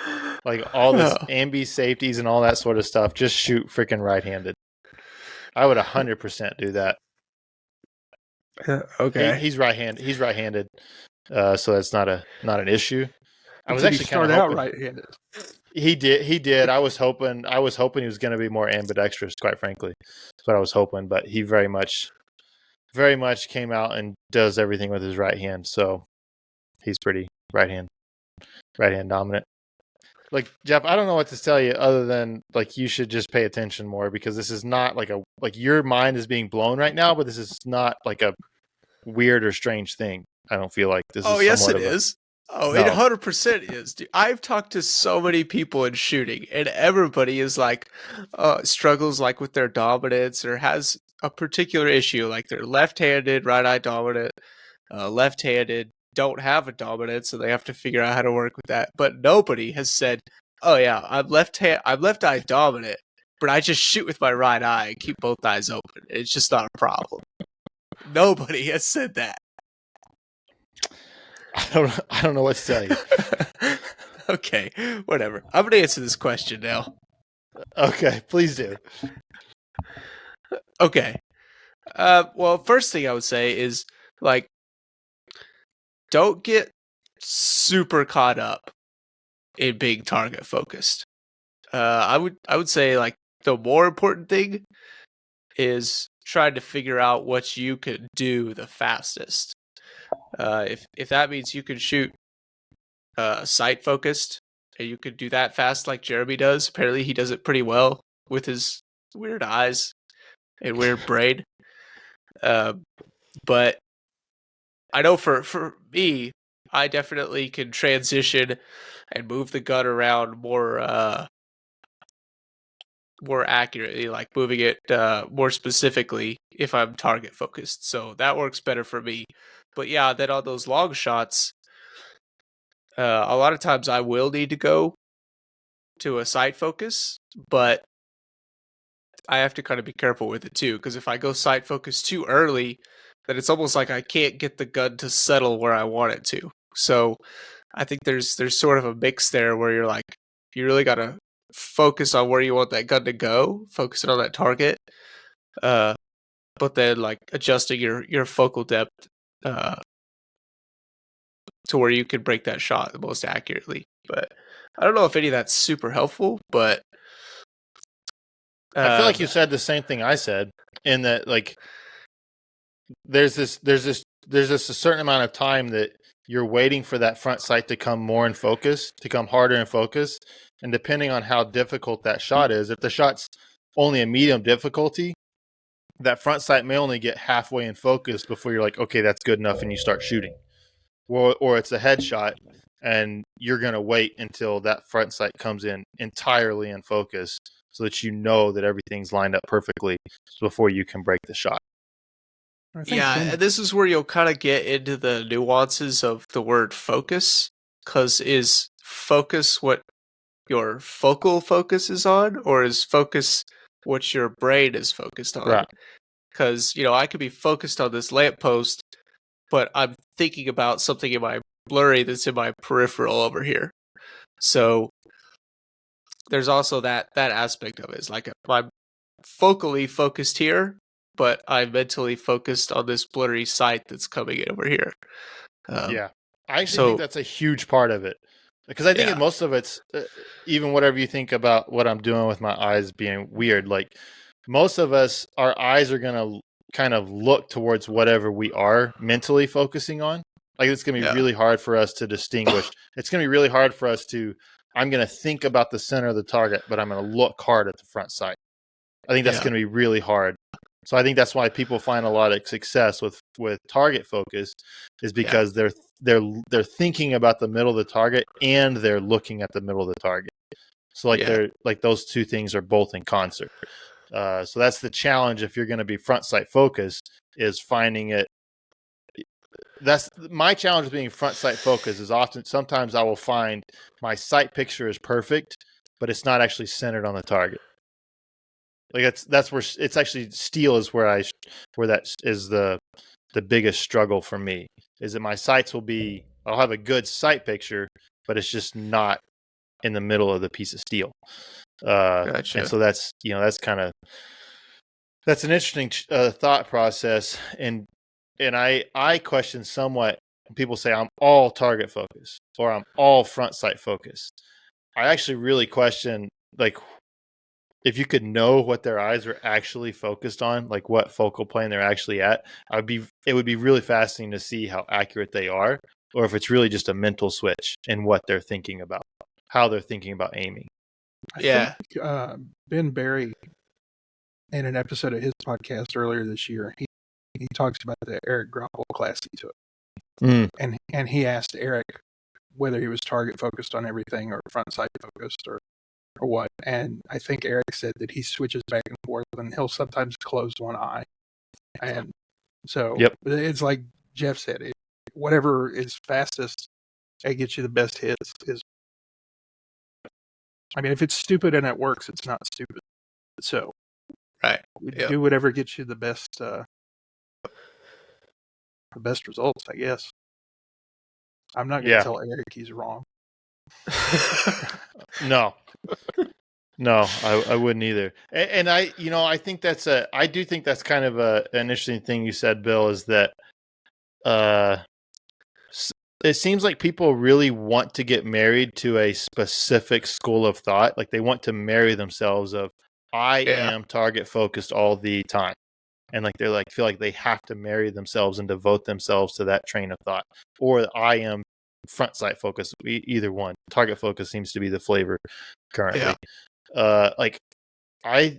Speaker 3: Like all this ambi safeties and all that sort of stuff, just shoot freaking right-handed. I would 100% do that.
Speaker 2: Okay.
Speaker 3: He's right-handed, so that's not an issue. I was actually kind of
Speaker 4: out
Speaker 3: hoping
Speaker 4: right-handed.
Speaker 3: he did. I was hoping he was going to be more ambidextrous. Quite frankly, that's what I was hoping. But he very much came out and does everything with his right hand. So he's pretty right hand dominant. Like, Jeff, I don't know what to tell you other than like you should just pay attention more, because this is not like your mind is being blown right now, but this is not like a weird or strange thing. I don't feel like this.
Speaker 2: Oh,
Speaker 3: is
Speaker 2: yes, it
Speaker 3: somewhat of
Speaker 2: is. Oh,
Speaker 3: No.
Speaker 2: it 100% is. Dude, I've talked to so many people in shooting, and everybody is like, struggles like with their dominance or has a particular issue, like they're left-handed, right eye dominant, left-handed, don't have a dominance, so they have to figure out how to work with that. But nobody has said, "Oh yeah, I'm left eye dominant, but I just shoot with my right eye and keep both eyes open. It's just not a problem." Nobody has said that.
Speaker 3: I don't know what to tell you.
Speaker 2: Okay, whatever. I'm gonna answer this question now.
Speaker 3: Okay, please do.
Speaker 2: Okay. Well, first thing I would say is like, don't get super caught up in being target focused. I would say like the more important thing is trying to figure out what you can do the fastest. If that means you can shoot sight focused and you could do that fast like Jeremy does. Apparently he does it pretty well with his weird eyes and weird brain. But I know for me, I definitely can transition and move the gun around more accurately, like moving it more specifically if I'm target focused. So that works better for me. But yeah, then on those long shots, a lot of times I will need to go to a sight focus, but I have to kind of be careful with it too, because if I go sight focus too early, then it's almost like I can't get the gun to settle where I want it to. So I think there's sort of a mix there where you're like, you really got to focus on where you want that gun to go, focusing on that target, but then like adjusting your focal depth to where you can break that shot the most accurately. But I don't know if any of that's super helpful, but
Speaker 3: I feel like you said the same thing I said, in that like there's a certain amount of time that you're waiting for that front sight to come more in focus, to come harder in focus, and depending on how difficult that shot is, if the shot's only a medium difficulty, that front sight may only get halfway in focus before you're like, okay, that's good enough, and you start shooting. Or it's a headshot, and you're going to wait until that front sight comes in entirely in focus so that you know that everything's lined up perfectly before you can break the shot.
Speaker 2: Yeah, and this is where you'll kind of get into the nuances of the word focus, because is focus what your focal focus is on, or is focus what your brain is focused on?
Speaker 3: Right.
Speaker 2: Because, I could be focused on this lamppost, but I'm thinking about something in my blurry that's in my peripheral over here. So there's also that aspect of it. It's like I'm focally focused here, but I'm mentally focused on this blurry sight that's coming in over here.
Speaker 3: Yeah, I actually think that's a huge part of it, because I think most of it's even whatever you think about what I'm doing with my eyes being weird. Like most of us, our eyes are gonna kind of look towards whatever we are mentally focusing on. Like it's gonna be really hard for us to distinguish. It's gonna be really hard for us to. I'm gonna think about the center of the target, but I'm gonna look hard at the front sight. I think that's gonna be really hard. So I think that's why people find a lot of success with target focus, is because they're thinking about the middle of the target and they're looking at the middle of the target. So they're like those two things are both in concert. So that's the challenge if you're going to be front sight focused, is finding it. That's my challenge with being front sight focused, is sometimes I will find my sight picture is perfect, but it's not actually centered on the target. Like that's where it's actually steel is where that is the biggest struggle for me, is that my sights I'll have a good sight picture, but it's just not in the middle of the piece of steel.
Speaker 2: Gotcha.
Speaker 3: And so that's an interesting thought process. And I question somewhat when people say I'm all target focused or I'm all front sight focused. I actually really question, like, if you could know what their eyes are actually focused on, like what focal plane they're actually at, it would be really fascinating to see how accurate they are, or if it's really just a mental switch in what they're thinking about, how they're thinking about aiming.
Speaker 4: I
Speaker 2: Yeah.
Speaker 4: think, Ben Barry, in an episode of his podcast earlier this year, he talks about the Eric Godbold class he took, and he asked Eric whether he was target focused on everything or front sight focused or what. And I think Eric said that he switches back and forth, and he'll sometimes close one eye. And so
Speaker 3: Yep.
Speaker 4: it's like Jeff said, whatever is fastest that gets you the best hits is. I mean, if it's stupid and it works, it's not stupid. So
Speaker 2: Right.
Speaker 4: do whatever gets you the best results, I guess. I'm not going to tell Eric he's wrong.
Speaker 3: No, I wouldn't either. And I think I do think that's kind of an interesting thing you said, Bill, is that it seems like people really want to get married to a specific school of thought. Like they want to marry themselves of, I am target focused all the time. And like they're feel like they have to marry themselves and devote themselves to that train of thought. Or I am front sight focused. Either one. Target focus seems to be the flavor currently. Like I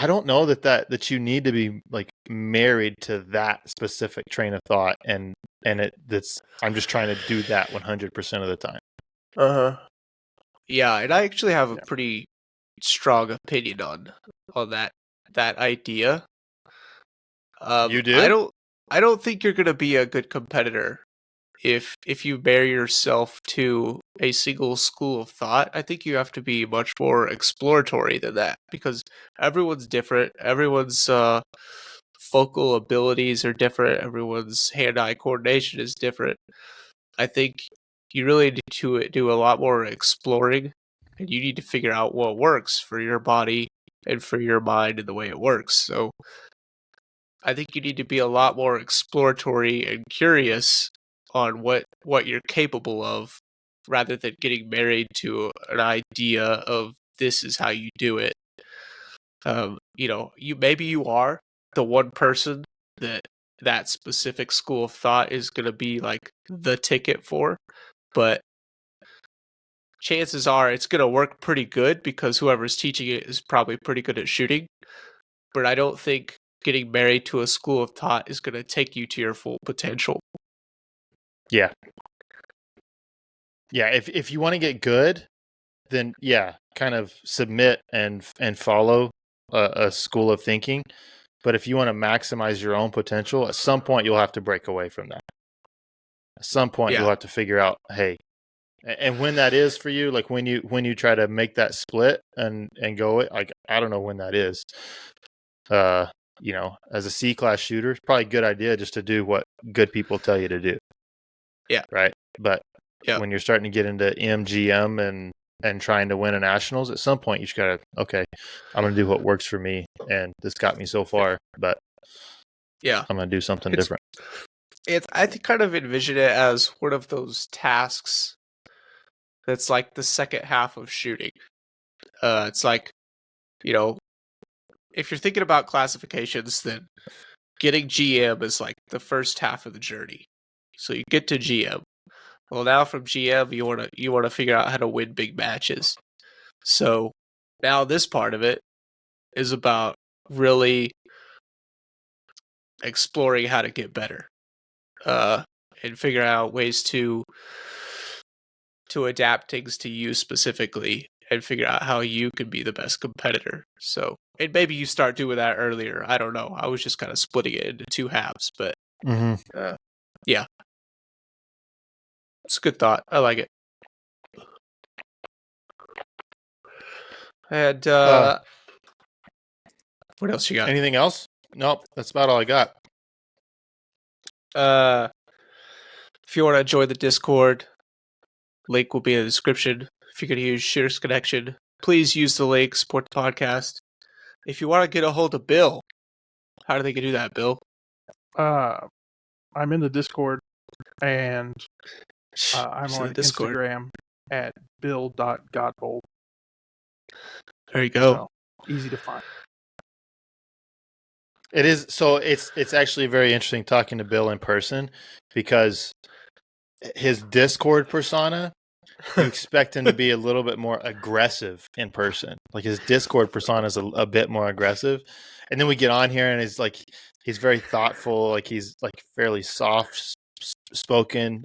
Speaker 3: don't know that you need to be like married to that specific train of thought, and I'm just trying to do that 100% of the time.
Speaker 2: Yeah, and I actually have a pretty strong opinion on that idea.
Speaker 3: You do?
Speaker 2: I don't think you're gonna be a good competitor if you marry yourself to a single school of thought. I think you have to be much more exploratory than that, because everyone's different. Everyone's focal abilities are different. Everyone's hand-eye coordination is different. I think you really need to do a lot more exploring, and you need to figure out what works for your body and for your mind and the way it works. So I think you need to be a lot more exploratory and curious on what you're capable of, rather than getting married to an idea of this is how you do it. You are the one person that specific school of thought is going to be like the ticket for, but chances are it's going to work pretty good because whoever's teaching it is probably pretty good at shooting. But I don't think getting married to a school of thought is going to take you to your full potential.
Speaker 3: Yeah. If you want to get good, then kind of submit and follow a school of thinking. But if you want to maximize your own potential, at some point you'll have to break away from that. At some point you'll have to figure out, hey, and when that is for you, like when you try to make that split and go, like, I don't know when that is. As a C-class shooter, it's probably a good idea just to do what good people tell you to do.
Speaker 2: Yeah.
Speaker 3: Right. But when you're starting to get into MGM and trying to win a nationals, at some point you just gotta, okay, I'm gonna do what works for me, and this got me so far, but I'm gonna do something different.
Speaker 2: I kind of envision it as one of those tasks that's like the second half of shooting. It's like, if you're thinking about classifications, then getting GM is like the first half of the journey. So you get to GM. Well, now from GM, you wanna figure out how to win big matches. So now this part of it is about really exploring how to get better, and figure out ways to adapt things to you specifically, and figure out how you can be the best competitor. So And maybe you start doing that earlier. I don't know. I was just kind of splitting it into two halves, but yeah, it's a good thought. I like it. And what else you got?
Speaker 3: Anything else? Nope, that's about all I got.
Speaker 2: If you want to join the Discord, link will be in the description. If you're going to use Shooter's Connection, please use the link, support the podcast. If you want to get a hold of Bill, how do they do that, Bill?
Speaker 4: I'm in the Discord, and I'm
Speaker 2: It's in
Speaker 4: on
Speaker 2: the Discord.
Speaker 4: Instagram at bill.godbold.
Speaker 2: There you go.
Speaker 4: So, easy to find.
Speaker 3: It is. So it's actually very interesting talking to Bill in person, because his Discord persona, you expect him to be a little bit more aggressive in person. Like his Discord persona is a bit more aggressive, and then we get on here and he's very thoughtful. Like he's like fairly soft spoken,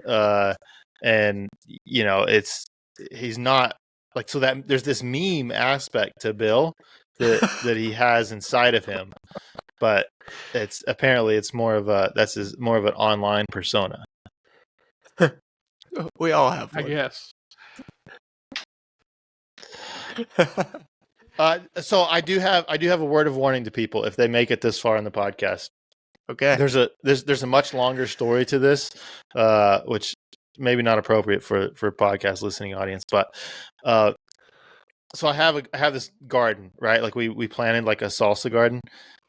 Speaker 3: and he's not like, so that there's this meme aspect to Bill that he has inside of him, but it's more of an online persona.
Speaker 2: We all have
Speaker 4: I
Speaker 2: one.
Speaker 4: guess.
Speaker 3: So I do have a word of warning to people if they make it this far in the podcast.
Speaker 2: Okay.
Speaker 3: There's a much longer story to this, which maybe not appropriate for podcast listening audience, but so I have this garden, right? Like we planted like a salsa garden,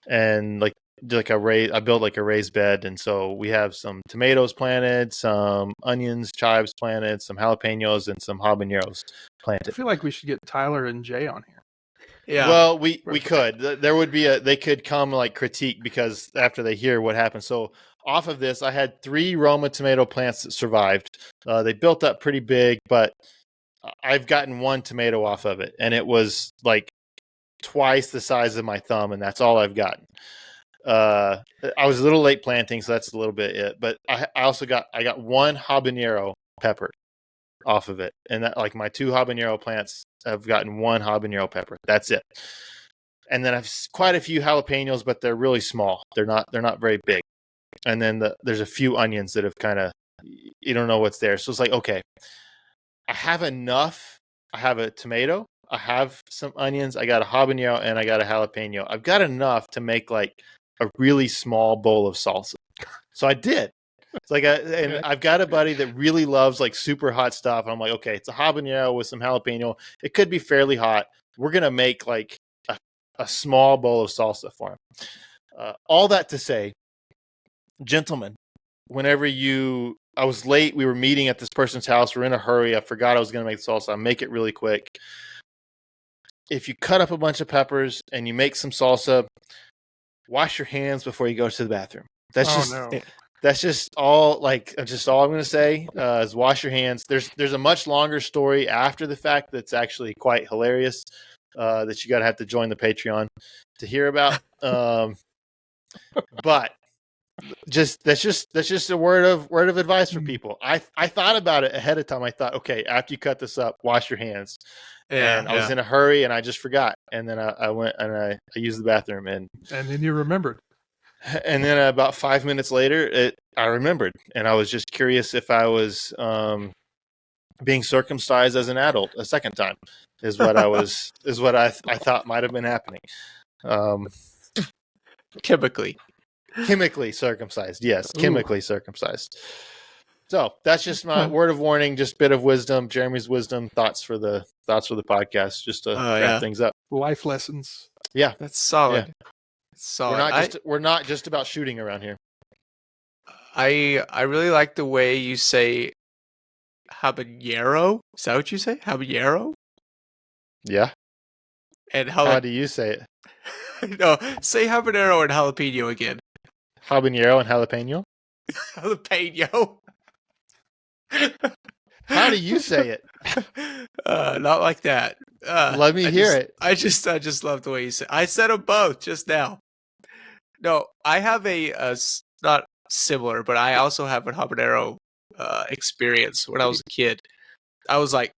Speaker 3: and like I built like a raised bed, and so we have some tomatoes planted, some onions, chives planted, some jalapenos, and some habaneros
Speaker 4: I
Speaker 3: planted.
Speaker 4: feel like we should get Tyler and Jay on here.
Speaker 2: Yeah.
Speaker 3: Well, we could. There would be they could come like critique, because after they hear what happened. So off of this, I had 3 Roma tomato plants that survived. They built up pretty big, but I've gotten 1 tomato off of it, and it was like twice the size of my thumb, and that's all I've gotten. I was a little late planting, so that's a little bit it. But I also got 1 habanero pepper off of it, and that, like, my 2 habanero plants have gotten 1 habanero pepper. That's it. And then I've quite a few jalapenos, but they're really small. They're not very big. And then there's a few onions that have kind of, you don't know what's there. So it's like, okay, I have enough. I have a tomato, I have some onions, I got a habanero, and I got a jalapeno. I've got enough to make like a really small bowl of salsa. So I did. It's like and I've got a buddy that really loves like super hot stuff. I'm like, okay, it's a habanero with some jalapeno. It could be fairly hot. We're gonna make like a small bowl of salsa for him. All that to say, gentlemen, I was late. We were meeting at this person's house. We're in a hurry. I forgot I was going to make salsa. I'll make it really quick. If you cut up a bunch of peppers and you make some salsa, wash your hands before you go to the bathroom. That's just all I'm going to say is wash your hands. There's a much longer story after the fact that's actually quite hilarious that you got to have to join the Patreon to hear about. But that's just a word of advice for people. I thought about it ahead of time. I thought, okay, after you cut this up, wash your hands. Yeah, and I was in a hurry and I just forgot. And then I went and I used the bathroom and
Speaker 4: then you remembered.
Speaker 3: And then about 5 minutes later, I remembered, and I was just curious if I was being circumcised as an adult a second time. Is what I thought might have been happening. Chemically circumcised. Yes, chemically circumcised. So that's just my word of warning, just bit of wisdom, Jeremy's wisdom, thoughts for the podcast, just to wrap things up.
Speaker 4: Life lessons.
Speaker 3: Yeah,
Speaker 2: that's solid.
Speaker 3: Yeah.
Speaker 2: Solid.
Speaker 3: We're not just about shooting around here.
Speaker 2: I really like the way you say habanero. Is that what you say? Habanero?
Speaker 3: Yeah.
Speaker 2: And
Speaker 3: how do you say it?
Speaker 2: No, say habanero and jalapeno again.
Speaker 3: Habanero and jalapeno?
Speaker 2: Jalapeno.
Speaker 3: How do you say it?
Speaker 2: Not like that.
Speaker 3: Let me hear it.
Speaker 2: I just love the way you say it. I said them both just now. No, I have a not similar, but I also have a habanero experience when I was a kid. I was like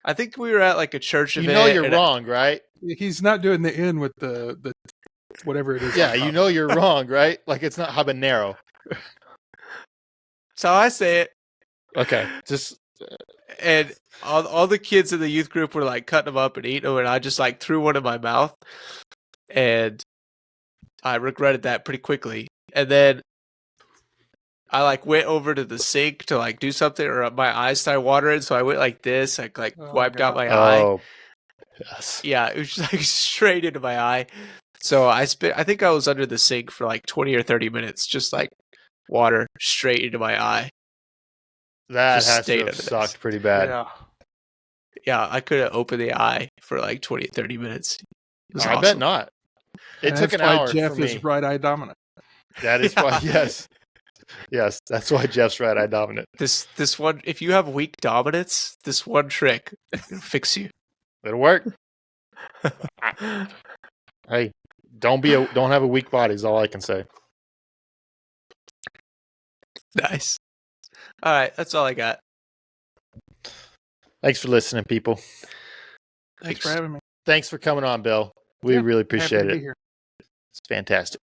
Speaker 2: I think we were at like a church
Speaker 3: You
Speaker 2: event.
Speaker 3: know you're
Speaker 2: and
Speaker 3: wrong, right?
Speaker 4: He's not doing the N with the whatever it is.
Speaker 3: Yeah,
Speaker 4: on
Speaker 3: you
Speaker 4: top.
Speaker 3: know you're wrong, right? Like it's not habanero.
Speaker 2: That's how I say it.
Speaker 3: Okay, just
Speaker 2: And all the kids in the youth group were like cutting them up and eating them, and I just like threw one in my mouth, and I regretted that pretty quickly. And then I like went over to the sink to like do something, or my eyes started watering, so I went like this. I like
Speaker 4: Oh,
Speaker 2: wiped out
Speaker 4: God.
Speaker 2: my eye.
Speaker 3: oh yes.
Speaker 2: Yeah, it was just like straight into my eye. So I think I was under the sink for like 20 or 30 minutes, just like water straight into my eye.
Speaker 3: That
Speaker 2: Just
Speaker 3: has
Speaker 2: stayed
Speaker 3: to
Speaker 2: under
Speaker 3: have
Speaker 2: this.
Speaker 3: sucked pretty bad.
Speaker 4: Yeah.
Speaker 2: Yeah, I couldn't open the eye for like 20, 30 minutes. It was
Speaker 3: I
Speaker 2: awesome.
Speaker 3: bet not. It
Speaker 4: And
Speaker 3: took
Speaker 4: that's
Speaker 3: an
Speaker 4: why
Speaker 3: hour
Speaker 4: Jeff
Speaker 3: for
Speaker 4: is
Speaker 3: me.
Speaker 4: right eye dominant.
Speaker 3: That is why, yes. Yes, that's why Jeff's right eye dominant.
Speaker 2: This one, if you have weak dominance, this one trick will fix you.
Speaker 3: It'll work. Hey, don't have a weak body is all I can say.
Speaker 2: Nice. All right, that's all I got.
Speaker 3: Thanks for listening, people.
Speaker 4: Thanks for having me.
Speaker 3: Thanks for coming on, Bill. We
Speaker 4: Yeah,
Speaker 3: really
Speaker 4: Happy
Speaker 3: appreciate
Speaker 4: to be
Speaker 3: it.
Speaker 4: here.
Speaker 3: It's fantastic.